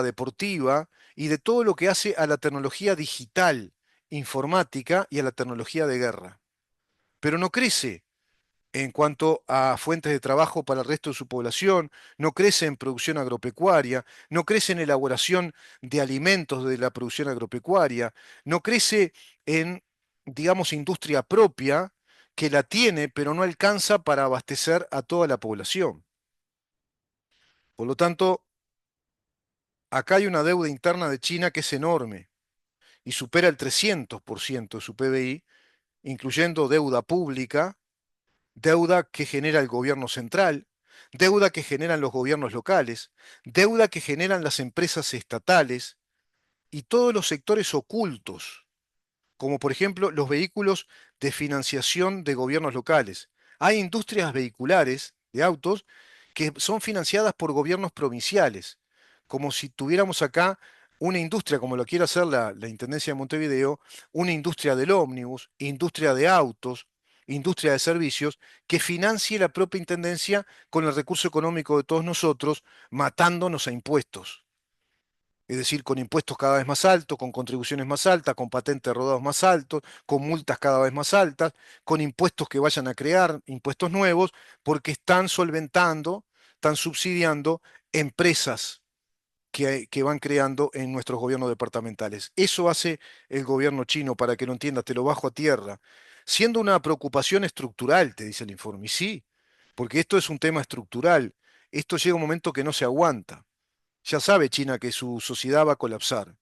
deportiva y de todo lo que hace a la tecnología digital, informática y a la tecnología de guerra. Pero no crece en cuanto a fuentes de trabajo para el resto de su población, no crece en producción agropecuaria, no crece en elaboración de alimentos de la producción agropecuaria, no crece en, digamos, industria propia, que la tiene, pero no alcanza para abastecer a toda la población. Por lo tanto, acá hay una deuda interna de China que es enorme y supera el 300% de su PBI, incluyendo deuda pública, deuda que genera el gobierno central, deuda que generan los gobiernos locales, deuda que generan las empresas estatales y todos los sectores ocultos, como por ejemplo los vehículos de financiación de gobiernos locales. Hay industrias vehiculares de autos que son financiadas por gobiernos provinciales, como si tuviéramos acá una industria, como lo quiere hacer la Intendencia de Montevideo, una industria del ómnibus, industria de autos, industria de servicios, que financie la propia Intendencia con el recurso económico de todos nosotros, matándonos a impuestos. Es decir, con impuestos cada vez más altos, con contribuciones más altas, con patentes de rodados más altos, con multas cada vez más altas, con impuestos que vayan a crear, impuestos nuevos, porque están solventando, están subsidiando empresas que van creando en nuestros gobiernos departamentales. Eso hace el gobierno chino, para que lo entiendas, te lo bajo a tierra, siendo una preocupación estructural, te dice el informe. Y sí, porque esto es un tema estructural. Esto llega un momento que no se aguanta. Ya sabe China que su sociedad va a colapsar.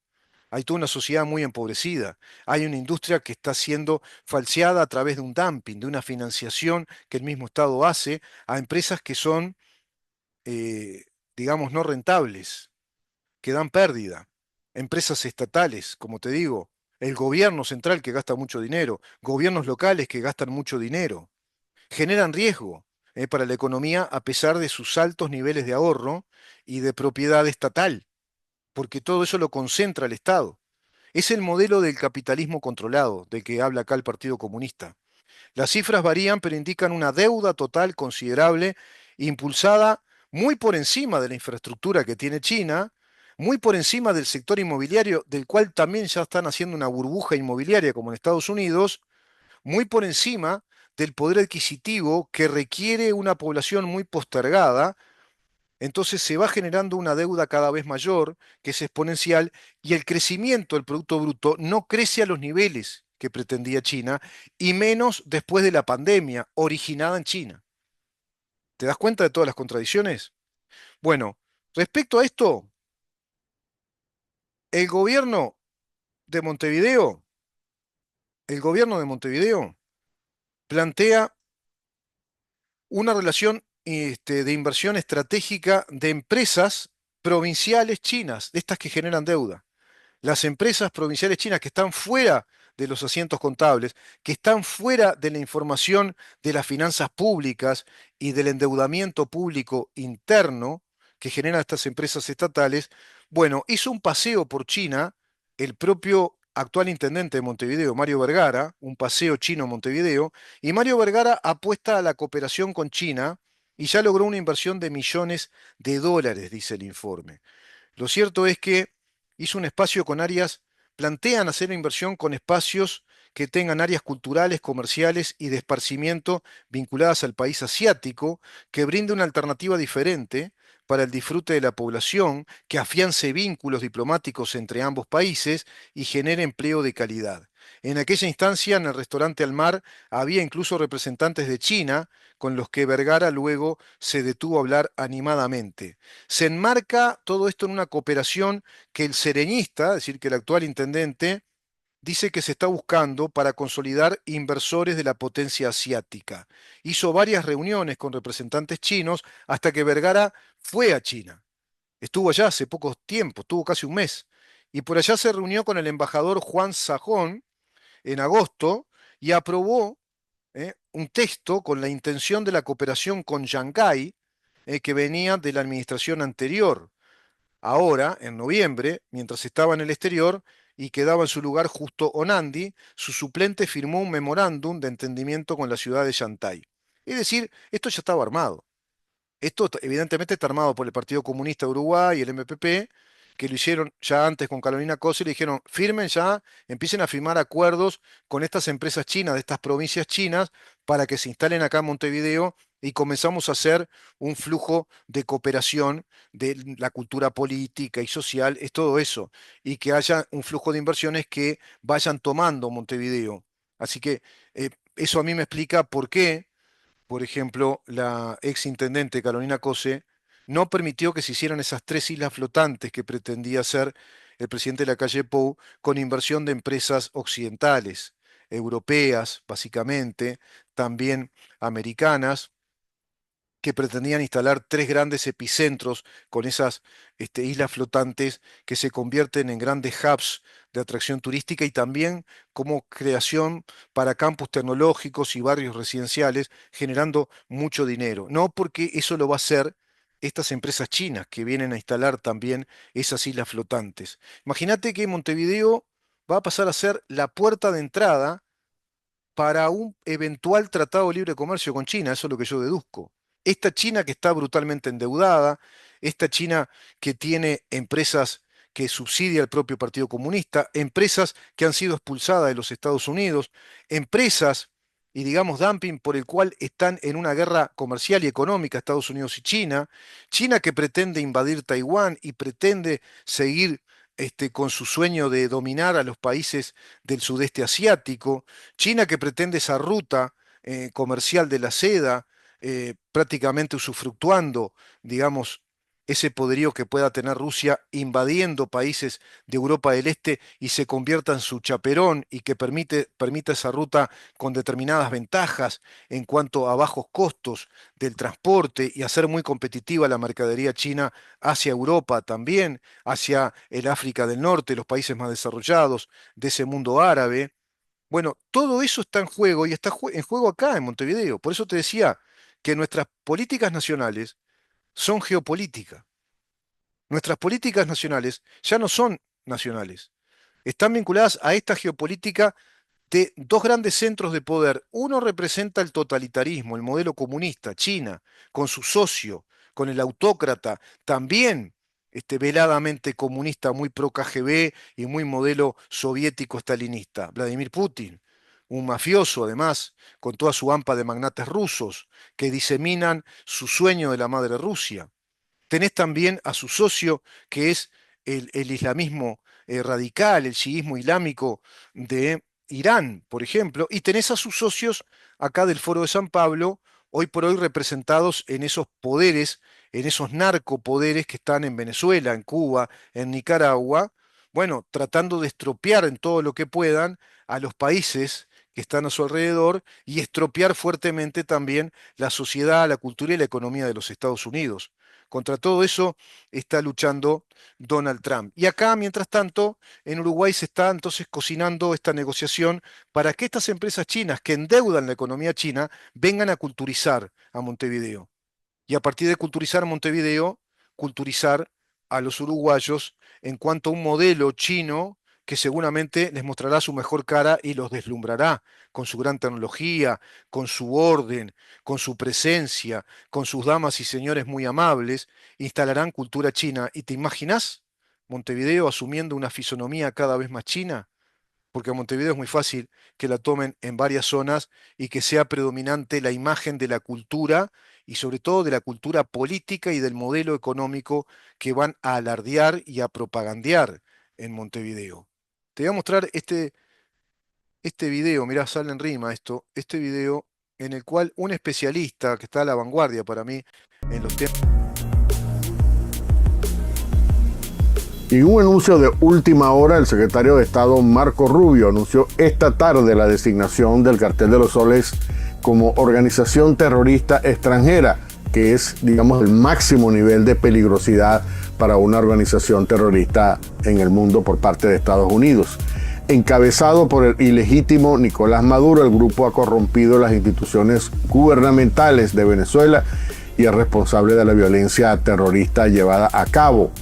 Hay toda una sociedad muy empobrecida. Hay una industria que está siendo falseada a través de un dumping, de una financiación que el mismo Estado hace a empresas que son, digamos, no rentables, que dan pérdida. empresas estatales, como te digo, el gobierno central que gasta mucho dinero, gobiernos locales que gastan mucho dinero, generan riesgo para la economía a pesar de sus altos niveles de ahorro y de propiedad estatal, porque todo eso lo concentra el Estado. Es el modelo del capitalismo controlado, del que habla acá el Partido Comunista. Las cifras varían, pero indican una deuda total considerable, impulsada muy por encima de la infraestructura que tiene China, muy por encima del sector inmobiliario, del cual también ya están haciendo una burbuja inmobiliaria como en Estados Unidos, muy por encima del poder adquisitivo que requiere una población muy postergada. Entonces se va generando una deuda cada vez mayor, que es exponencial, y el crecimiento del Producto Bruto no crece a los niveles que pretendía China, y menos después de la pandemia originada en China. ¿Te das cuenta de todas las contradicciones? Bueno, respecto a esto, el gobierno de Montevideo, el gobierno de Montevideo plantea una relación de inversión estratégica de empresas provinciales chinas, de estas que generan deuda. Las empresas provinciales chinas que están fuera de los asientos contables, que están fuera de la información de las finanzas públicas y del endeudamiento público interno que generan estas empresas estatales, bueno, hizo un paseo por China el propio actual intendente de Montevideo, Mario Vergara, un paseo chino a Montevideo, y Mario Vergara apuesta a la cooperación con China y ya logró una inversión de millones de dólares, dice el informe. Lo cierto es que hizo un espacio con áreas, plantean hacer una inversión con espacios que tengan áreas culturales, comerciales y de esparcimiento vinculadas al país asiático, que brinde una alternativa diferente para el disfrute de la población, que afiance vínculos diplomáticos entre ambos países y genere empleo de calidad. En aquella instancia, en el restaurante Al Mar, había incluso representantes de China, con los que Vergara luego se detuvo a hablar animadamente. Se enmarca todo esto en una cooperación que el sereñista, es decir, que el actual intendente, dice que se está buscando para consolidar inversores de la potencia asiática. Hizo varias reuniones con representantes chinos hasta que Vergara fue a China. Estuvo allá hace poco tiempo, estuvo casi un mes. Y por allá se reunió con el embajador Juan Sajón en agosto y aprobó un texto con la intención de la cooperación con Shanghái, que venía de la administración anterior. Ahora, en noviembre, mientras estaba en el exterior y quedaba en su lugar justo Onandi, su suplente firmó un memorándum de entendimiento con la ciudad de Shanghái. Es decir, esto ya estaba armado. Esto evidentemente está armado por el Partido Comunista de Uruguay y el MPP, que lo hicieron ya antes con Carolina Cose y le dijeron, firmen ya, empiecen a firmar acuerdos con estas empresas chinas, de estas provincias chinas, para que se instalen acá en Montevideo y comenzamos a hacer un flujo de cooperación de la cultura política y social, es todo eso, y que haya un flujo de inversiones que vayan tomando Montevideo. Así que eso a mí me explica por qué, por ejemplo, la ex intendente Carolina Cose no permitió que se hicieran esas tres islas flotantes que pretendía hacer el presidente de la calle Pou con inversión de empresas occidentales, europeas, básicamente, también americanas, que pretendían instalar tres grandes epicentros con esas islas flotantes que se convierten en grandes hubs de atracción turística y también como creación para campus tecnológicos y barrios residenciales, generando mucho dinero. No porque eso lo va a hacer estas empresas chinas que vienen a instalar también esas islas flotantes. Imagínate que Montevideo va a pasar a ser la puerta de entrada para un eventual tratado de libre comercio con China, eso es lo que yo deduzco. Esta China que está brutalmente endeudada, esta China que tiene empresas que subsidia el propio Partido Comunista, empresas que han sido expulsadas de los Estados Unidos, empresas y digamos dumping por el cual están en una guerra comercial y económica Estados Unidos y China, China que pretende invadir Taiwán y pretende seguir con su sueño de dominar a los países del sudeste asiático, China que pretende esa ruta comercial de la seda, prácticamente usufructuando, digamos, ese poderío que pueda tener Rusia invadiendo países de Europa del Este y se convierta en su chaperón y que permita esa ruta con determinadas ventajas en cuanto a bajos costos del transporte y hacer muy competitiva la mercadería china hacia Europa también, hacia el África del Norte, los países más desarrollados de ese mundo árabe. Bueno, todo eso está en juego y está en juego acá en Montevideo. Por eso te decía que nuestras políticas nacionales son geopolítica. Nuestras políticas nacionales ya no son nacionales. Están vinculadas a esta geopolítica de dos grandes centros de poder. Uno representa el totalitarismo, el modelo comunista, China, con su socio, con el autócrata, también veladamente comunista, muy pro KGB y muy modelo soviético stalinista, Vladimir Putin. Un mafioso, además, con toda su hampa de magnates rusos que diseminan su sueño de la madre Rusia. Tenés también a su socio, que es el islamismo radical, el chiismo islámico de Irán, por ejemplo, y tenés a sus socios acá del Foro de San Pablo, hoy por hoy representados en esos poderes, en esos narcopoderes que están en Venezuela, en Cuba, en Nicaragua, bueno, tratando de estropear en todo lo que puedan a los países que están a su alrededor y estropear fuertemente también la sociedad, la cultura y la economía de los Estados Unidos. Contra todo eso está luchando Donald Trump. Y acá, mientras tanto, en Uruguay se está entonces cocinando esta negociación para que estas empresas chinas que endeudan la economía china vengan a culturizar a Montevideo. Y a partir de culturizar Montevideo, culturizar a los uruguayos en cuanto a un modelo chino que seguramente les mostrará su mejor cara y los deslumbrará con su gran tecnología, con su orden, con su presencia, con sus damas y señores muy amables, instalarán cultura china. ¿Y te imaginas Montevideo asumiendo una fisonomía cada vez más china? Porque a Montevideo es muy fácil que la tomen en varias zonas y que sea predominante la imagen de la cultura y sobre todo de la cultura política y del modelo económico que van a alardear y a propagandear en Montevideo. Te voy a mostrar este video, mirá, sale en rima esto, este video en el cual un especialista que está a la vanguardia para mí en los temas. Y en un anuncio de última hora, el secretario de Estado Marco Rubio anunció esta tarde la designación del Cartel de los Soles como organización terrorista extranjera, que es, digamos, el máximo nivel de peligrosidad para una organización terrorista en el mundo por parte de Estados Unidos. Encabezado por el ilegítimo Nicolás Maduro, el grupo ha corrompido las instituciones gubernamentales de Venezuela y es responsable de la violencia terrorista llevada a cabo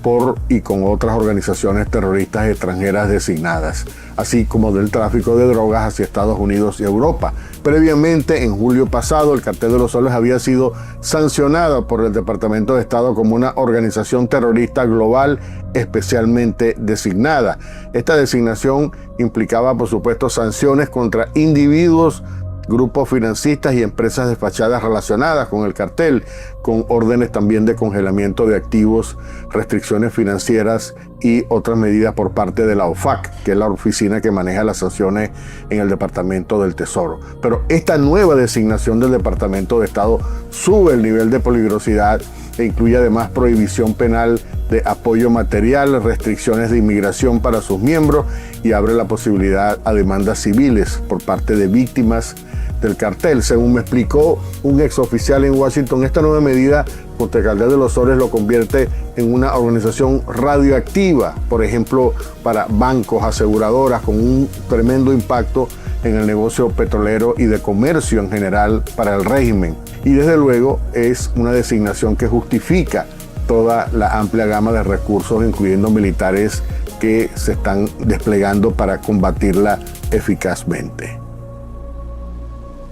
por y con otras organizaciones terroristas extranjeras designadas, así como del tráfico de drogas hacia Estados Unidos y Europa. Previamente, en julio pasado, el Cartel de los Soles había sido sancionado por el Departamento de Estado como una organización terrorista global especialmente designada. Esta designación implicaba, por supuesto, sanciones contra individuos, grupos financistas y empresas despachadas relacionadas con el cartel, con órdenes también de congelamiento de activos, restricciones financieras y otras medidas por parte de la OFAC, que es la oficina que maneja las sanciones en el Departamento del Tesoro. Pero esta nueva designación del Departamento de Estado sube el nivel de peligrosidad e incluye además prohibición penal de apoyo material, restricciones de inmigración para sus miembros y abre la posibilidad a demandas civiles por parte de víctimas del cartel. Según me explicó un exoficial en Washington, esta nueva medida contra el Cartel de los Soles lo convierte en una organización radioactiva, por ejemplo, para bancos, aseguradoras, con un tremendo impacto en el negocio petrolero y de comercio en general para el régimen. Y desde luego es una designación que justifica toda la amplia gama de recursos, incluyendo militares, que se están desplegando para combatirla eficazmente.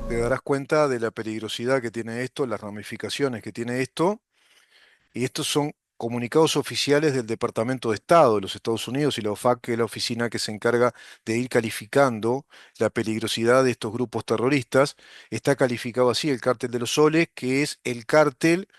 Te darás cuenta de la peligrosidad que tiene esto, las ramificaciones que tiene esto, y estos son comunicados oficiales del Departamento de Estado de los Estados Unidos y la OFAC, que es la oficina que se encarga de ir calificando la peligrosidad de estos grupos terroristas. Está calificado así el Cártel de los Soles, que es el cártel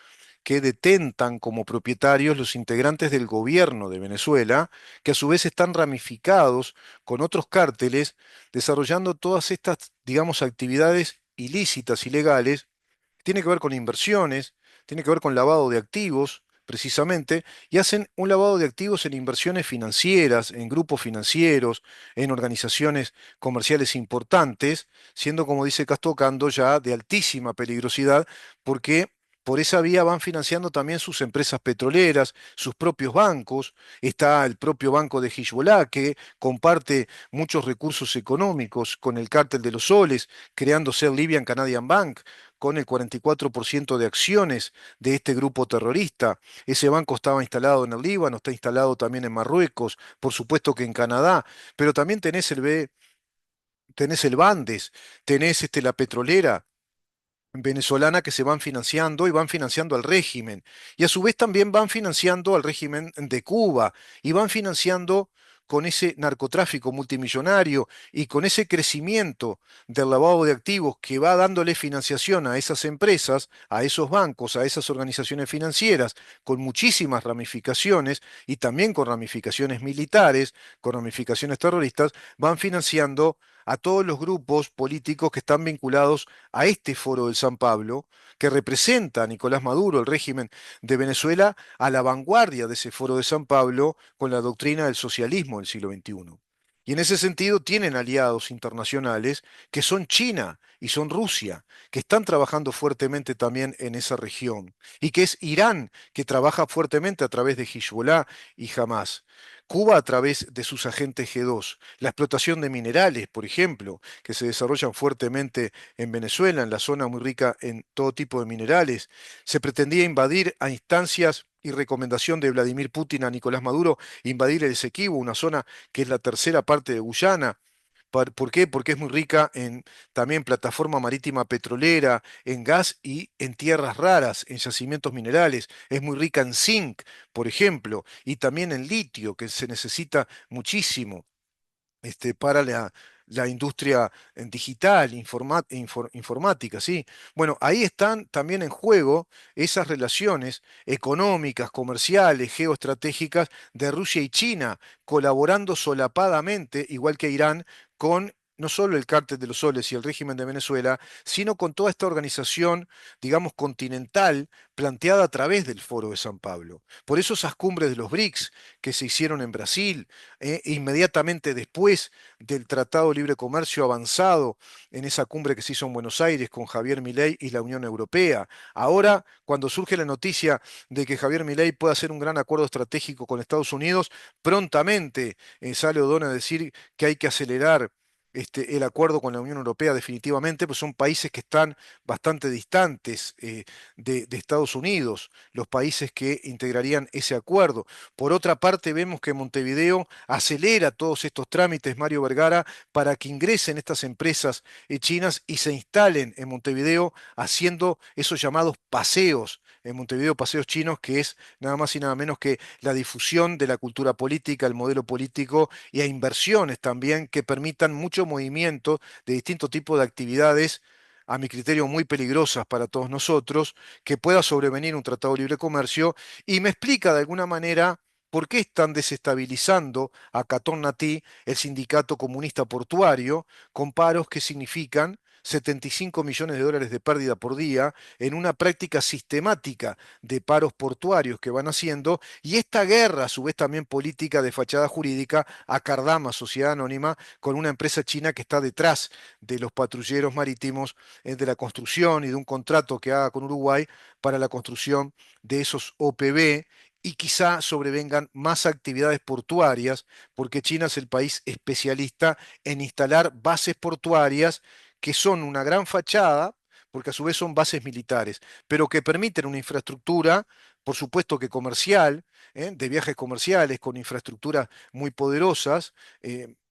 que detentan como propietarios los integrantes del gobierno de Venezuela, que a su vez están ramificados con otros cárteles, desarrollando todas estas, digamos, actividades ilícitas, ilegales. Tiene que ver con inversiones, tiene que ver con lavado de activos, precisamente, y hacen un lavado de activos en inversiones financieras, en grupos financieros, en organizaciones comerciales importantes, siendo, como dice Castocando, ya de altísima peligrosidad, porque por esa vía van financiando también sus empresas petroleras, sus propios bancos. Está el propio banco de Hezbollah, que comparte muchos recursos económicos con el cártel de los soles, creándose el Libyan Canadian Bank, con el 44% de acciones de este grupo terrorista. Ese banco estaba instalado en el Líbano, está instalado también en Marruecos, por supuesto que en Canadá, pero también tenés el Bandes, tenés la petrolera venezolana que se van financiando y van financiando al régimen. Y a su vez también van financiando al régimen de Cuba y van financiando con ese narcotráfico multimillonario y con ese crecimiento del lavado de activos que va dándole financiación a esas empresas, a esos bancos, a esas organizaciones financieras, con muchísimas ramificaciones y también con ramificaciones militares, con ramificaciones terroristas, van financiando a todos los grupos políticos que están vinculados a este foro del San Pablo, que representa a Nicolás Maduro, el régimen de Venezuela, a la vanguardia de ese foro de San Pablo con la doctrina del socialismo del siglo XXI. Y en ese sentido tienen aliados internacionales que son China y son Rusia, que están trabajando fuertemente también en esa región, y que es Irán, que trabaja fuertemente a través de Hezbollah y Hamas. Cuba a través de sus agentes G2, la explotación de minerales, por ejemplo, que se desarrollan fuertemente en Venezuela, en la zona muy rica en todo tipo de minerales. Se pretendía invadir a instancias y recomendación de Vladimir Putin a Nicolás Maduro, invadir el Esequibo, una zona que es la tercera parte de Guyana. ¿Por qué? Porque es muy rica en también plataforma marítima petrolera, en gas y en tierras raras, en yacimientos minerales. Es muy rica en zinc, por ejemplo, y también en litio, que se necesita muchísimo para la industria digital, informática, ¿sí? Bueno, ahí están también en juego esas relaciones económicas, comerciales, geoestratégicas de Rusia y China, colaborando solapadamente, igual que Irán, con no solo el Cártel de los Soles y el régimen de Venezuela, sino con toda esta organización, digamos, continental, planteada a través del Foro de San Pablo. Por eso esas cumbres de los BRICS que se hicieron en Brasil, inmediatamente después del Tratado de Libre Comercio avanzado en esa cumbre que se hizo en Buenos Aires con Javier Milei y la Unión Europea. Ahora, cuando surge la noticia de que Javier Milei puede hacer un gran acuerdo estratégico con Estados Unidos, prontamente sale O'Donnell a decir que hay que acelerar el acuerdo con la Unión Europea definitivamente, pues son países que están bastante distantes de Estados Unidos, los países que integrarían ese acuerdo. Por otra parte, vemos que Montevideo acelera todos estos trámites, Mario Vergara, para que ingresen estas empresas chinas y se instalen en Montevideo haciendo esos llamados paseos. En Montevideo, paseos chinos, que es nada más y nada menos que la difusión de la cultura política, el modelo político y a inversiones también que permitan mucho movimiento de distintos tipos de actividades, a mi criterio muy peligrosas para todos nosotros, que pueda sobrevenir un tratado de libre comercio y me explica de alguna manera por qué están desestabilizando a Catón Natí, el sindicato comunista portuario, con paros que significan 75 millones de dólares de pérdida por día en una práctica sistemática de paros portuarios que van haciendo, y esta guerra, a su vez también política de fachada jurídica, a Cardama, Sociedad Anónima, con una empresa china que está detrás de los patrulleros marítimos, de la construcción y de un contrato que haga con Uruguay para la construcción de esos OPB, y quizá sobrevengan más actividades portuarias, porque China es el país especialista en instalar bases portuarias que son una gran fachada, porque a su vez son bases militares, pero que permiten una infraestructura, por supuesto que comercial, de viajes comerciales, con infraestructuras muy poderosas,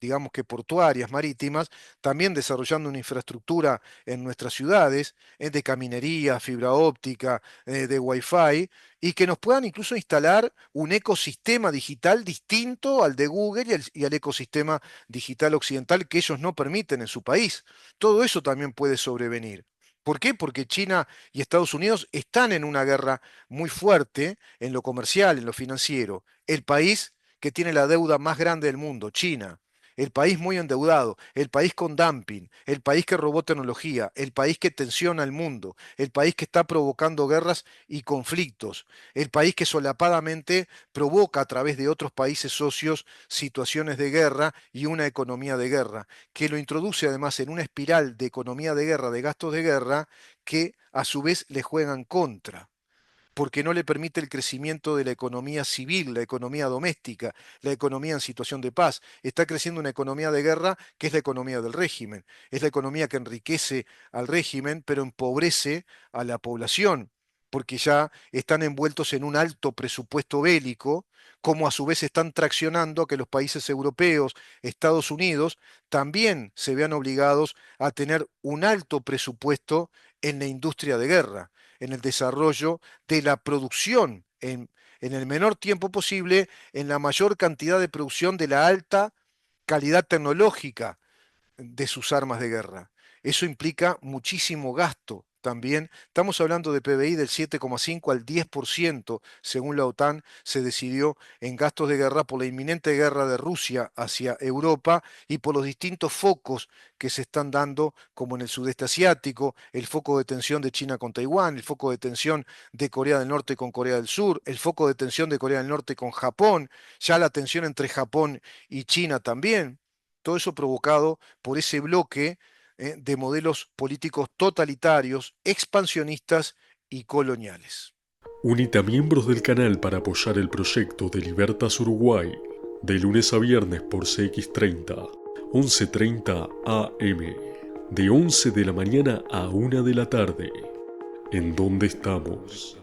digamos que portuarias, marítimas, también desarrollando una infraestructura en nuestras ciudades, de caminería, fibra óptica, de wifi, y que nos puedan incluso instalar un ecosistema digital distinto al de Google y al ecosistema digital occidental que ellos no permiten en su país. Todo eso también puede sobrevenir. ¿Por qué? Porque China y Estados Unidos están en una guerra muy fuerte en lo comercial, en lo financiero. El país que tiene la deuda más grande del mundo, China. el país muy endeudado, el país con dumping, el país que robó tecnología, el país que tensiona al mundo, el país que está provocando guerras y conflictos, el país que solapadamente provoca a través de otros países socios situaciones de guerra y una economía de guerra, que lo introduce además en una espiral de economía de guerra, de gastos de guerra, que a su vez le juegan contra porque no le permite el crecimiento de la economía civil, la economía doméstica, la economía en situación de paz. Está creciendo una economía de guerra que es la economía del régimen. Es la economía que enriquece al régimen, pero empobrece a la población, porque ya están envueltos en un alto presupuesto bélico, como a su vez están traccionando a que los países europeos, Estados Unidos, también se vean obligados a tener un alto presupuesto en la industria de guerra, en el desarrollo de la producción en el menor tiempo posible, en la mayor cantidad de producción de la alta calidad tecnológica de sus armas de guerra. Eso implica muchísimo gasto también. Estamos hablando de PBI del 7,5 al 10%, según la OTAN, se decidió en gastos de guerra por la inminente guerra de Rusia hacia Europa y por los distintos focos que se están dando, como en el sudeste asiático, el foco de tensión de China con Taiwán, el foco de tensión de Corea del Norte con Corea del Sur, el foco de tensión de Corea del Norte con Japón, ya la tensión entre Japón y China también. Todo eso provocado por ese bloque de modelos políticos totalitarios, expansionistas y coloniales. Unite a miembros del canal para apoyar el proyecto de Libertas Uruguay de lunes a viernes por CX30, 11:30 AM, de 11 de la mañana a 1 de la tarde. ¿En dónde estamos?